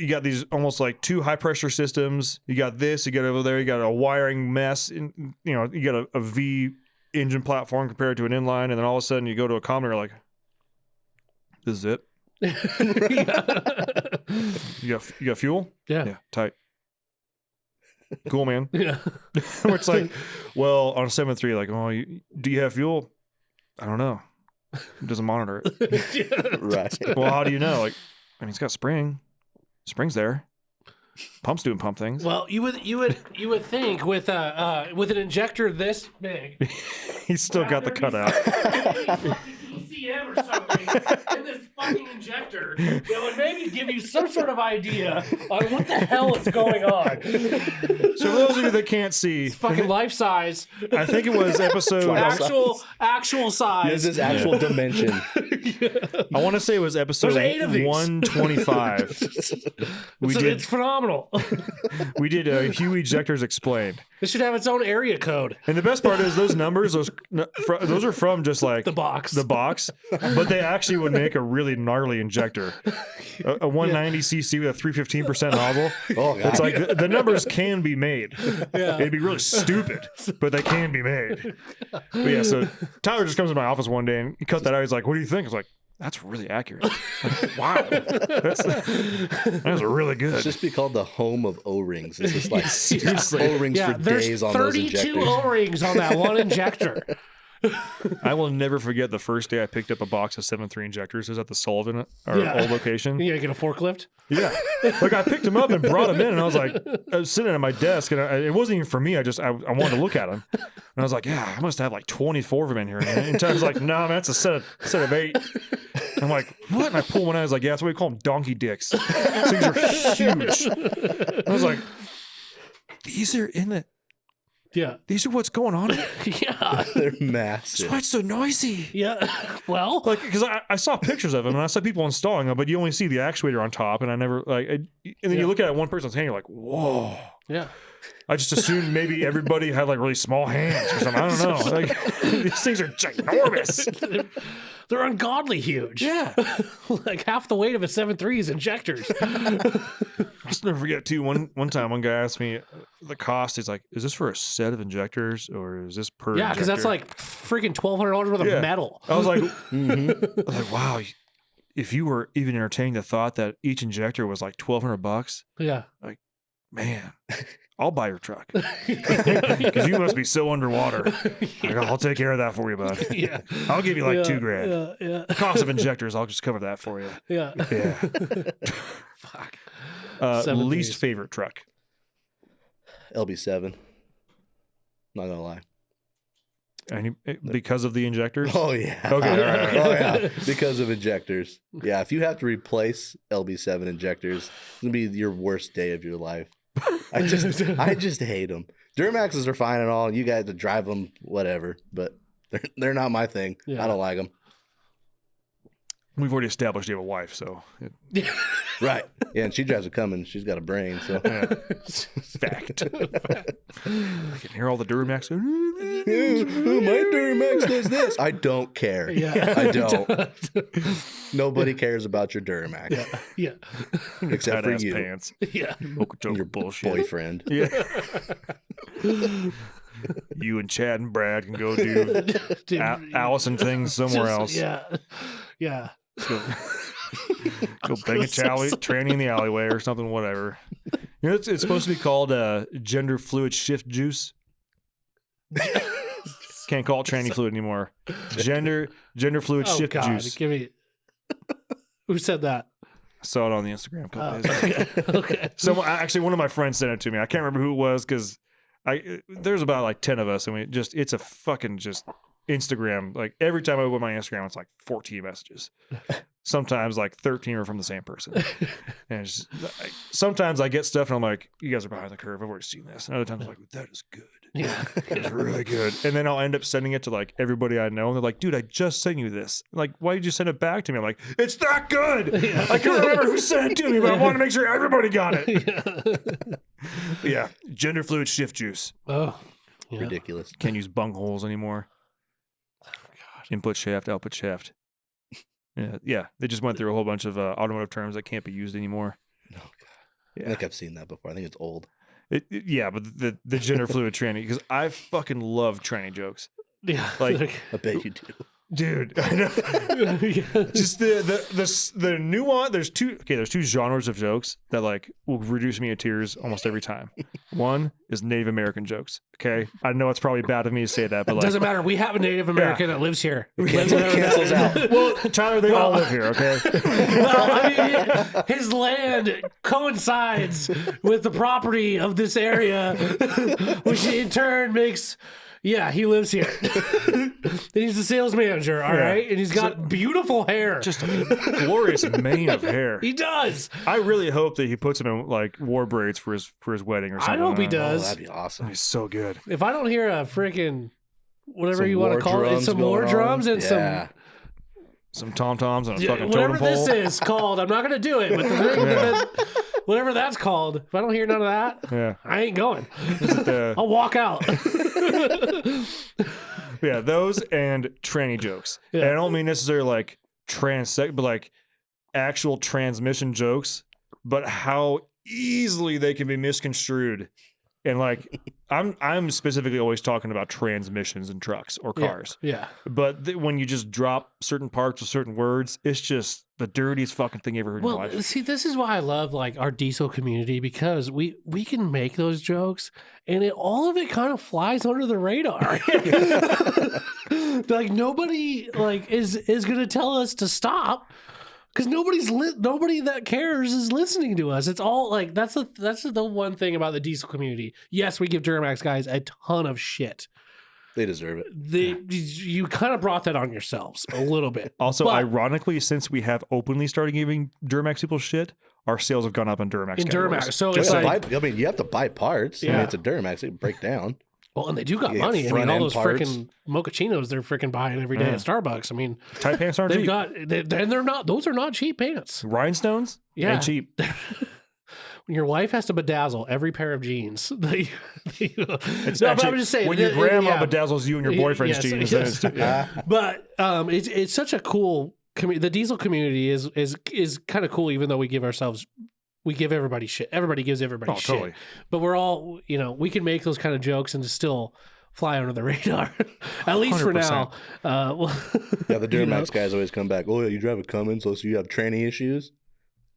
got these almost like 2 high pressure systems. You got this, you got over there, you got a wiring mess. And, you got a V engine platform compared to an inline. And then all of a sudden you go to a common, you're like, this is it. You got fuel? Yeah. Tight. Cool, man. Yeah. It's like, well, on a 7.3, like, oh, do you have fuel? I don't know. It doesn't monitor it. Right. Well, how do you know? Like, I mean, it's got spring. Spring's there. Pump's doing pump things. Well, you would think with an injector this big, He's still got the cutout. ECM or something in this fucking injector that would maybe give you some sort of idea on what the hell is going on. So for those of you that can't see, It's fucking life size. I think it was episode. Actual size. This is actual dimension. I want to say it was episode There's 8 of these. 125. It's phenomenal. We did Hue Ejectors Explained. It should have its own area code. And the best part is those numbers, those are from just like The box. But they actually would make a really gnarly injector. A 190cc with a 315% nozzle. Oh, God. It's like the numbers can be made. Yeah. It'd be really stupid, but they can be made. But yeah, so Tyler just comes to my office one day and he cut that out. He's like, what do you think? I was like, that's really accurate. Like, wow. That's really good. It's just be called the home of O-rings. It's just like Seriously. O-rings for days on those injectors. 32 O-rings on that one injector. I will never forget the first day I picked up a box of 7.3 injectors. It was at the Sullivan, our old location. You gotta get a forklift? Yeah. Like I picked them up and brought them in and I was sitting at my desk and it wasn't even for me. I wanted to look at them. And I was like, yeah, I must have like 24 of them in here. And Tyler's like, no, man, that's a set of 8. I'm like, what? And I pull one out. I was like, yeah, that's what we call them, donkey dicks. These are huge. I was like, these are in the... Yeah. These are what's going on. Yeah. They're That's massive. why it's so noisy. Yeah. Well, Like, because I saw pictures of them and I saw people installing them, but you only see the actuator on top, and I never and then you look at it, one person's hand, you're like, whoa. yeah. I just assumed maybe everybody had like really small hands or something. I don't know. Like these things are ginormous. They're ungodly huge. Yeah. Like half the weight of a 7.3 is injectors. I'll just never forget too. One time, one guy asked me the cost. He's like, "Is this for a set of injectors or is this per?" Yeah, because that's injector?" like freaking $1,200 worth of Yeah. metal. I was like, I was like, wow. If you were even entertaining the thought that each injector was like $1,200, Yeah. man, I'll buy your truck because you must be so underwater. Like, I'll take care of that for you, bud. Yeah. I'll give you like Yeah, $2,000. Yeah. The cost of injectors, I'll just cover that for you. Yeah. Yeah. Fuck. Least 7.3s. favorite truck. LB7. Not gonna lie. Because of the injectors? Oh yeah. Okay, all right. Oh yeah. Because of injectors. Yeah. If you have to replace LB7 injectors, it's gonna be your worst day of your life. I just hate them. Duramaxes are fine and all. You guys to drive them, whatever. But they're not my thing. Yeah. I don't like them. We've already established you have a wife, so Right. Yeah, and she drives a Cummins. She's got a brain. So fact. I can hear all the Duramax. Ooh, my Duramax does this. I don't care. Yeah. I don't. Nobody cares about your Duramax Yeah. except for Tight-ass you, pants. Yeah. Okeechobee your bullshit. boyfriend. Yeah. You and Chad and Brad can go do Dude, Allison things somewhere else. Yeah. Yeah. Go bang a tranny in the alleyway or something, whatever. You know, it's supposed to be called gender fluid shift juice. Can't call it tranny fluid anymore. Gender fluid Oh, shift God. juice. Give me. Who said that? I saw it on the Instagram a couple Oh, days ago. okay. Okay. Someone, actually, one of my friends sent it to me. I can't remember who it was because there's about like 10 of us, and it's a fucking just Instagram. Like every time I open my Instagram, it's like 14 messages. Sometimes like 13 are from the same person. And it's just, sometimes I get stuff and I'm like, you guys are behind the curve. I've already seen this. And other times I'm like, that is good. Yeah. It's really good. And then I'll end up sending it to like everybody I know. And they're like, dude, I just sent you this. Like, why did you send it back to me? I'm like, it's that good. I can't remember who sent it to me, but I want to make sure everybody got it. Yeah. Gender fluid shift juice. Oh. Yeah. Ridiculous. Can't use bung holes anymore. Input shaft, output shaft. Yeah. They just went through a whole bunch of automotive terms that can't be used anymore. Oh, God. Yeah. I think I've seen that before. I think it's old. Yeah, but the gender fluid tranny, because I fucking love tranny jokes. Yeah. Like, I bet you do. dude, I know. Just the nuance. There's two genres of jokes that like will reduce me to tears almost every time. One is Native American jokes. Okay, I know it's probably bad of me to say that, but like, doesn't matter. We have a Native American that lives here. Cancels out. well, Tyler, they all live here. Okay, Well, I mean, his land coincides with the property of this area, which in turn makes. Yeah, he lives here. And he's the sales manager, all right? And he's got beautiful hair. just a glorious mane of hair. He does. I really hope that he puts him in like war braids for his wedding or something. I hope he Oh, does. that'd be awesome. He's so good. If I don't hear a freaking whatever Some you want to war call it, drums some more going drums on. and Yeah. Some tom toms and a some fucking whatever totem pole. this is called. I'm not gonna do it. But whatever that's called. If I don't hear none of that, Yeah. I ain't going. Is it the I'll walk out. Yeah, those and tranny jokes. Yeah. And I don't mean necessarily like but like actual transmission jokes, but how easily they can be misconstrued. And like I'm specifically always talking about transmissions in trucks or cars. Yeah. But when you just drop certain parts of certain words, it's just the dirtiest fucking thing you ever heard in your Well, life. see, this is why I love like our diesel community because we can make those jokes and all of it kind of flies under the radar. Like nobody like is gonna tell us to stop because nobody that cares is listening to us. It's all like that's the one thing about the diesel community. Yes, we give Duramax guys a ton of shit. They deserve it. You kind of brought that on yourselves a little bit. Also, But- ironically, since we have openly started giving Duramax people shit, our sales have gone up in Duramax. in categories. Duramax, so You it's have to like buy, I mean, you have to buy parts. I mean, Yeah. it's a Duramax. They break down. well, and they do got You get money. I mean, front all end those parts. freaking mochachinos they're freaking buying every day Yeah. at Starbucks. I mean, Tight pants aren't they've cheap. got and they're not. Those are not cheap pants. Rhinestones Yeah. ain't cheap. When your wife has to bedazzle every pair of jeans, It's no, but actually, I'm just saying when your that- grandma yeah. bedazzles you and your boyfriend's Yes, jeans, yes. then it's, yeah. But it's such a cool the diesel community is kind of cool, even though we give everybody shit. Everybody gives everybody Oh, shit. totally. But we're all we can make those kind of jokes and still fly under the radar, at least for now. Well, Yeah, the you know? Duramax guys always come back. Oh, yeah, you drive a Cummins, so you have tranny issues?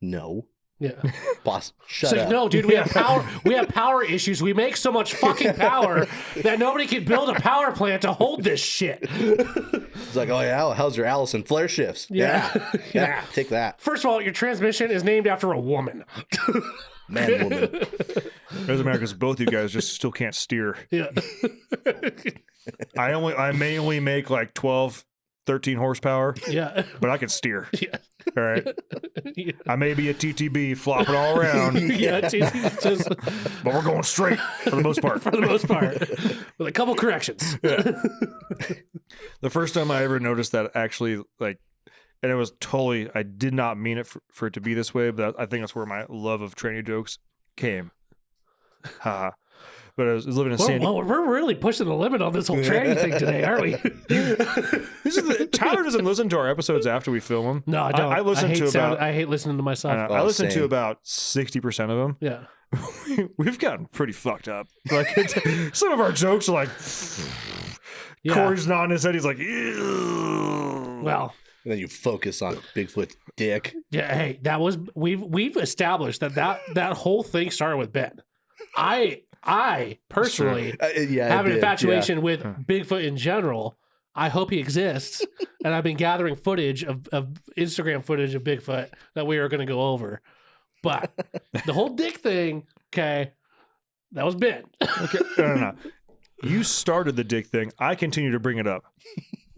No. Yeah. Boss, shut It's like, up. no, dude, we have power. We have power issues. We make so much fucking power that nobody can build a power plant to hold this shit. It's like, oh, yeah, how's your Allison flare shifts? Yeah. Yeah, take that. First of all, your transmission is named after a woman. Man, woman. There's America's both you guys just still can't steer. Yeah. I may only make like 12, 13 horsepower, Yeah. but I can steer. Yeah. All right. Yeah. I may be a TTB flopping all around, Yeah. It's just but we're going straight for the most part. for the most part, with a couple corrections. The first time I ever noticed that actually, like, and it was totally, I did not mean it for it to be this way, but I think that's where my love of tranny jokes came. Haha. But I was living in San Diego. Well, we're really pushing the limit on this whole tranny thing today, aren't we? Tyler doesn't listen to our episodes after we film them. No, I don't. I listen to about. I hate listening to myself. I listen to same. about 60% of them. Yeah. We've gotten pretty fucked up. Like some of our jokes are like, Yeah. Corey's nodding his head. He's like, ew. Well, And then you focus on Bigfoot's dick. yeah. Hey, that was we've established that whole thing started with Ben. I personally Yeah, have it an did, infatuation with Bigfoot in general. I hope he exists, and I've been gathering footage of Instagram footage of Bigfoot that we are going to go over. But the whole dick thing, okay, that was Ben. Okay, no. You started the dick thing. I continue to bring it up.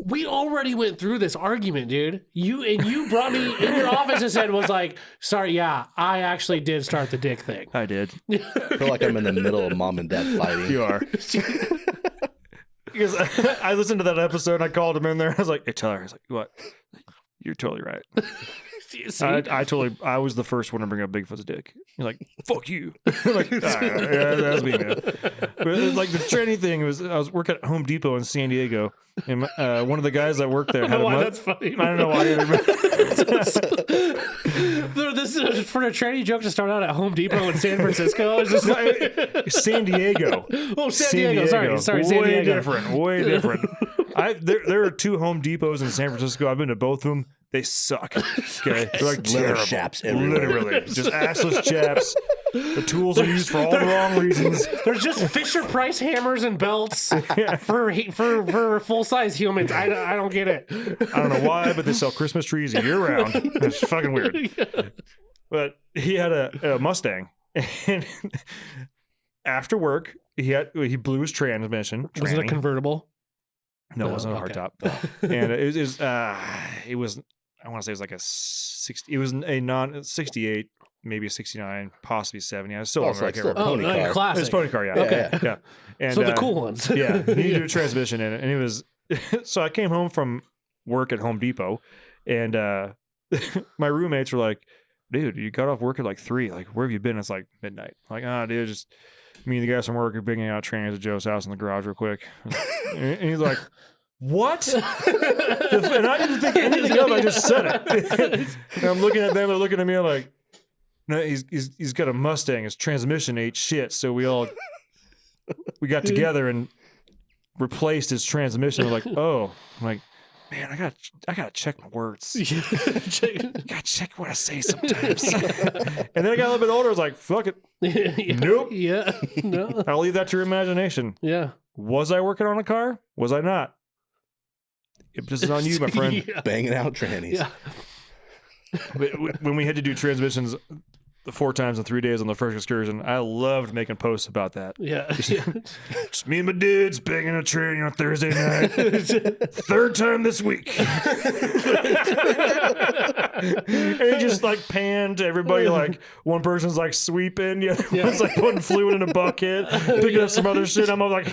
We already went through this argument, dude. You brought me in your office and said was like, sorry, yeah, I actually did start the dick thing. I did. I feel like I'm in the middle of mom and dad fighting. You are. Because I listened to that episode and I called him in there. I was like, hey, Tyler. I was like, what? You're totally right. See? I was the first one to bring up Bigfoot's dick. You're like, fuck you. I'm like, yeah, that's me, man. But it was like the trendy thing was I was working at Home Depot in San Diego, and one of the guys that worked there I had don't know a why that's funny. I don't know why either. This is for a trendy joke to start out at Home Depot in San Francisco. It's just San Diego. Oh, San Diego. Sorry, San Way Diego. different. Way different. There are 2 Home Depots in San Francisco. I've been to both of them. They suck. Okay, they're like Little terrible. chaps everywhere. Literally, just assless chaps. The tools are used for all the wrong reasons. There's just Fisher Price hammers and belts for full size humans. I don't get it. I don't know why, but they sell Christmas trees year round. It's fucking weird. But he had a Mustang, and after work, he blew his transmission. Was it a convertible? No, it No, wasn't a okay. hardtop. And it was I want to say it was like a 60. It was a 68, maybe a 69, possibly 70. I was still Oh, on so I it's can't still a remember. pony car. Classic. It's a pony car, yeah. Okay. Yeah. And, So the cool ones. yeah, he needed a transmission in it, and it was. So I came home from work at Home Depot, and my roommates were like, "Dude, you got off work at like 3. Like, where have you been?" It's like midnight. I'm like, dude, just me and the guys from work are bringing out trains at Joe's house in the garage real quick. And he's like, "What?" And I didn't think anything of it. I just said it. And I'm looking at them. They're looking at me. I'm like, "No, he's got a Mustang. His transmission ate shit." So we got together and replaced his transmission. We're like, "Oh," I'm like, "Man, I gotta check my words. Gotta check what I say sometimes." And then I got a little bit older. I was like, "Fuck it. Nope. Yeah. No. I'll leave that to your imagination." Yeah. Was I working on a car? Was I not? This is on you, my friend. Yeah. Banging out trannies. Yeah. When we had to do transmissions 4 times in 3 days on the first excursion, I loved making posts about that. Yeah. Just me and my dudes banging a tranny on Thursday night. 3rd time this week. And it just like panned to everybody. Like one person's like sweeping, the other one's like putting fluid in a bucket, picking up some other shit. I'm all like,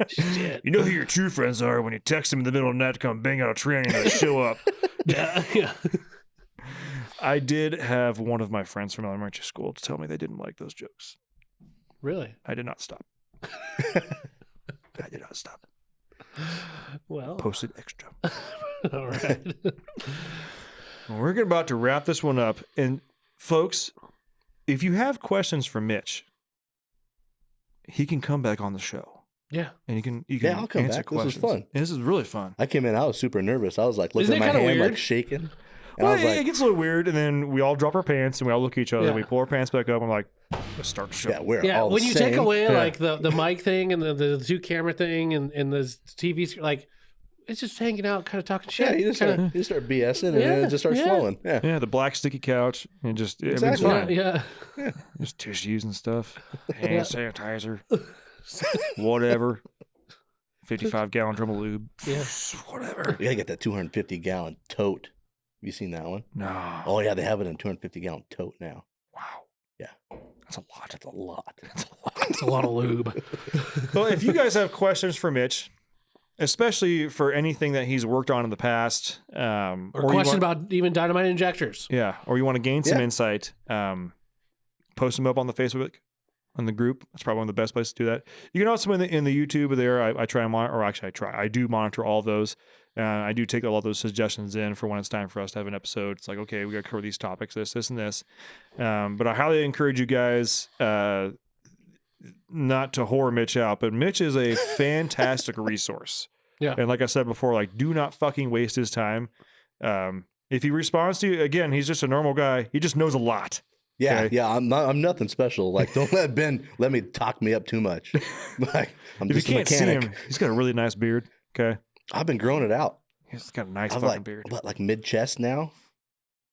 Shit. You know who your true friends are when you text them in the middle of the night to come bang out a tranny and they show up. Yeah. Yeah. I did have one of my friends from elementary school to tell me they didn't like those jokes. Really? I did not stop. I did not stop. Well. Posted extra. All right. We're about to wrap this one up. And folks, if you have questions for Mitch, he can come back on the show. Yeah. And you can I'll come answer back. This was questions. fun. And this is really fun. I came in, I was super nervous. I was like looking Isn't at it my kinda hand, weird? like shaking. And Well, I was it like, gets a little weird, and then we all drop our pants and we all look at each other Yeah. and we pull our pants back up. I'm like, let's start the show. yeah, we're Yeah. all When the you same. take away Yeah. like the mic thing and the 2 camera thing and the TV screen, like it's just hanging out, kind of talking shit. Yeah, you just start BSing and then it just starts Yeah. flowing. Yeah. Yeah, the black sticky couch and just everything's Exactly. fine. Yeah. Just tissues and stuff, hand sanitizer, whatever. 55-gallon drum of lube. Yeah. Whatever. You gotta get that 250-gallon tote. Have you seen that one? No. Oh yeah, they have it in a 250-gallon tote now. Wow. Yeah. That's a lot. That's a lot. It's a lot of lube. Well, if you guys have questions for Mitch, especially for anything that he's worked on in the past, Or you question want- about even dynamite injectors. yeah, or you want to gain some Yeah. insight, post them up on the Facebook, on the group. That's probably one of the best places to do that. You can also in the YouTube there. I try and monitor, or actually I do monitor all those. I do take a lot of those suggestions in for when it's time for us to have an episode. It's like, okay, we got to cover these topics, this, and this. But I highly encourage you guys not to whore Mitch out, but Mitch is a fantastic resource. Yeah. And like I said before, like, do not fucking waste his time. If he responds to you, again, he's just a normal guy. He just knows a lot. Yeah, Okay. yeah. I'm nothing special. Like, don't let me talk me up too much. Like, I'm If you just a can't mechanic. see him, he's got a really nice beard. Okay. I've been growing it out. He's got a nice I'm fucking like, beard. what, like mid chest now?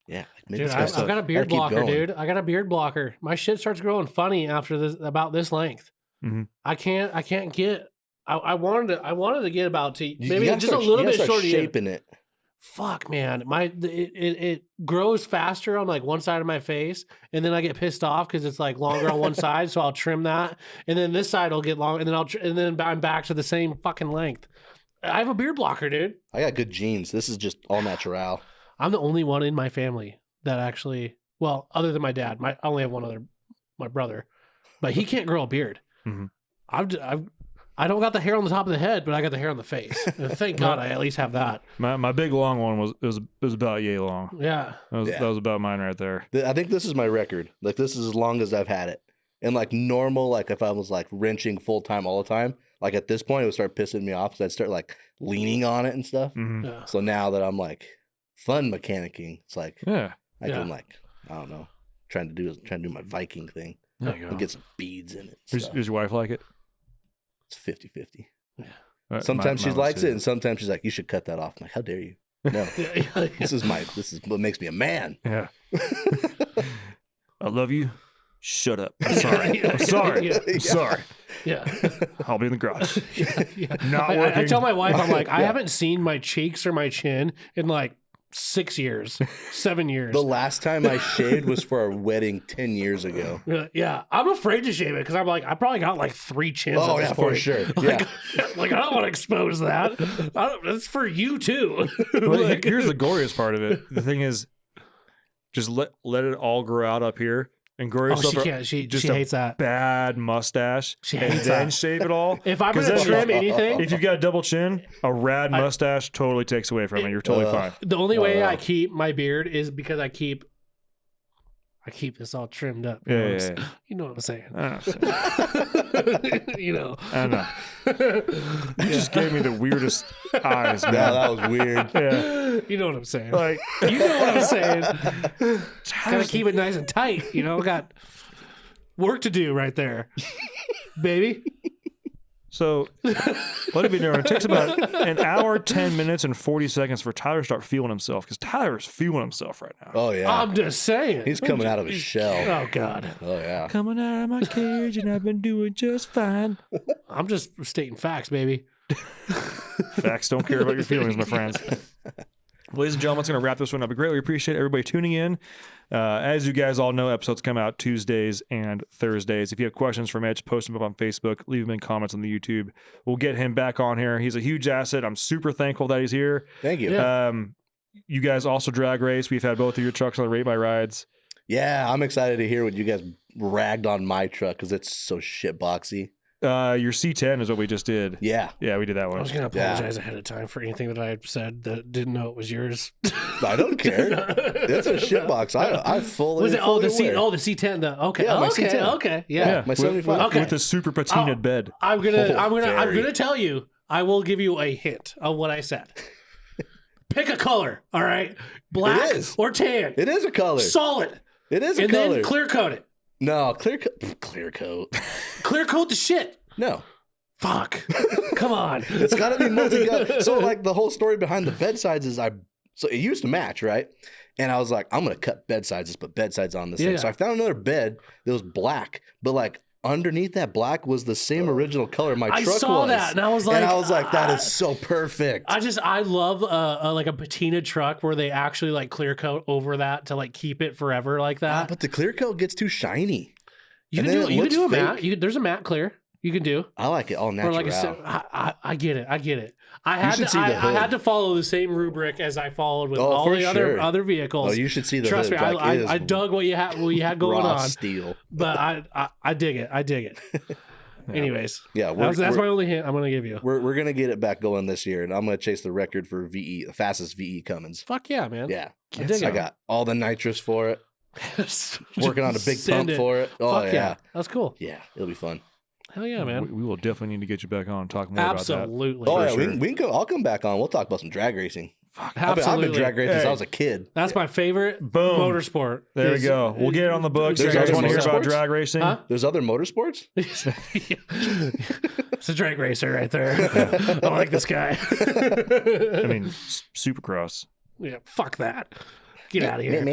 Yeah, like Dude, mid-chest. I've got a beard Gotta keep blocker, going. dude. I got a beard blocker. My shit starts growing funny after this, about this length. Mhm. I can't get. I wanted to get about to You maybe gotta just start- a little you gotta bit start shorter. shaping it. Fuck, man, it grows faster on like one side of my face, and then I get pissed off because it's like longer on one side, so I'll trim that, and then this side will get long, and then I'm back to the same fucking length. I have a beard blocker, dude. I got good genes. This is just all natural. I'm the only one in my family that actually, well, other than my dad, I only have one other, my brother, but he can't grow a beard. Mhm. I don't got the hair on the top of the head, but I got the hair on the face. And thank God I at least have that. My big long one was about yay long. Yeah. That was about mine right there. I think this is my record. Like, this is as long as I've had it. And like normal, like if I was like wrenching full time all the time, like at this point it would start pissing me off because I'd start like leaning on it and stuff. Mhm. Yeah. So now that I'm like fun mechanicking, it's like Yeah. I can like, I don't know, trying to do my Viking thing. There you go. And get some beads in it. Does your wife like it? It's 50-50. Yeah. Sometimes she mine likes too. it, and sometimes she's like, "You should cut that off." I'm like, "How dare you?" No, this is what makes me a man. Yeah. I love you. Shut up. I'm sorry. I'm sorry. Yeah. I'm sorry. Yeah. I'll be in the garage. Yeah. Not I working. tell my wife, I'm like, I haven't seen my cheeks or my chin in like 6 years, 7 years. The last time I shaved was for our wedding 10 years ago. Yeah, I'm afraid to shave it because I'm like, I probably got like 3 chins. Oh, at this yeah, point. for sure. Like, Yeah. like I don't want to expose that. That's for you too. Well, Like- here's the glorious part of it. The thing is, just let it all grow out up here and grow Oh, yourself she a- can't. She just she a hates that. bad mustache She and hates then that. shave it all. If I'm 'Cause gonna then trim anything, if you've got a double chin, a rad mustache totally takes away from it. You're totally fine. the only way I keep my beard is because I keep this all trimmed up. You know, Yeah, what yeah, I'm, you know what I'm saying? I know. You know. I know. You just gave me the weirdest eyes, man. Yeah, that was weird. Yeah. You know what I'm saying? Like, You know what I'm saying? Gotta keep it nice and tight. You know, got work to do right there, baby. so let it be known. It takes about an hour, 10 minutes, and 40 seconds for Tyler to start feeling himself because Tyler is feeling himself right now. Oh, yeah. I'm just saying. He's coming out of his shell. Oh God. Oh, yeah. Coming out of my cage and I've been doing just fine. I'm just stating facts, baby. Facts don't care about your feelings, my friends. Ladies and gentlemen, it's going to wrap this one up. We greatly appreciate everybody tuning in. As you guys all know, episodes come out Tuesdays and Thursdays. If you have questions for Mitch, post them up on Facebook. Leave them in comments on the YouTube. We'll get him back on here. He's a huge asset. I'm super thankful that he's here. Thank you. Yeah. You guys also drag race. We've had both of your trucks on the Rate by Rides. Yeah, I'm excited to hear what you guys ragged on my truck because it's so shit boxy. Your C10 is what we just did. Yeah. Yeah, we did that I one. was gonna apologize ahead of time for anything that I had said that didn't know it was yours. I don't care. It's a shit box. I fully Was it? Oh, the fully aware. C10. The okay. Yeah, my okay. C10. Okay. Yeah. My 75. Okay. With a super patinaed bed. I'm very. gonna tell you. I will give you a hint of what I said. Pick a color. All right. Black It is. or tan. It is a color. Solid. It is a And color. then clear coat it. No, clear coat. Clear coat the shit. No. Fuck. Come on. It's got to be multi-color. So, like, the whole story behind the bedsides is so it used to match, right? And I was like, I'm going to cut bedsides, just put bedsides on this thing. Yeah. So I found another bed that was black, but like underneath that black was the same original color my I truck saw was. that, and I was like, that is so perfect. I love like a patina truck where they actually like clear coat over that to like keep it forever like that. But the clear coat gets too shiny. You and can then do it you can do a looks matte. fake. There's a matte clear you can do. I like it all Or natural. like I get it. I had should to, see the I hood. had to follow the same rubric as I followed with Oh, all for the sure. other vehicles. Oh, you should see the Trust hood. me, Like, it is I dug what you had going raw on, steel. but I dig it. I dig it. Anyways, Yeah, that's my only hint I'm gonna give you. we're gonna get it back going this year, and I'm gonna chase the record for VE, the fastest VE Cummins. Fuck yeah, man. Yeah, I dig I it. got all the nitrous for it. Working on a big Send pump for it. Oh Fuck yeah. that's cool. Yeah, it'll be fun. Hell yeah, man. We will definitely need to get you back on and talk more about Absolutely. Oh For yeah, sure. we can go. I'll come back on. We'll talk about some drag racing. I've Absolutely. been drag racing since Hey. I was a kid. That's my favorite Boom. motorsport. that. There we is- go. We'll get it on the books. You There's guys other want to hear about motorsports? drag racing? Huh? There's other motorsports. It's a drag racer right there. I like this guy. I mean, supercross. Yeah, fuck that. Get out of here.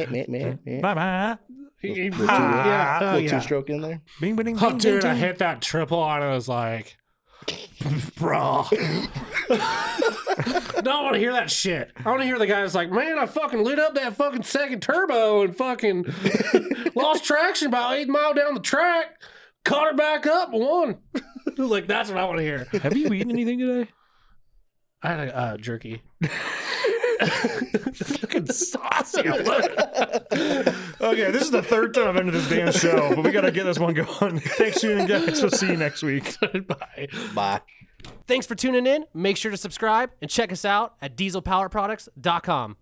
Bye-bye. Yeah. Oh, Little yeah. two-stroke in there. Bing, bing, bing, Oh, bing, dude, I bing. hit that triple on it. I was like, bro. No, I want to hear that shit. I want to hear the guy that's like, man, I fucking lit up that fucking second turbo and fucking lost traction about 8 miles down the track. Caught her back up and won. Like, that's what I want to hear. Have you eaten anything today? I had a jerky. Fucking saucy. I love it. Okay, this is the third time I've ended this damn show, but we got to get this one going. Thanks for tuning in, guys. We'll see you next week. Bye. Bye. Thanks for tuning in. Make sure to subscribe and check us out at dieselpowerproducts.com.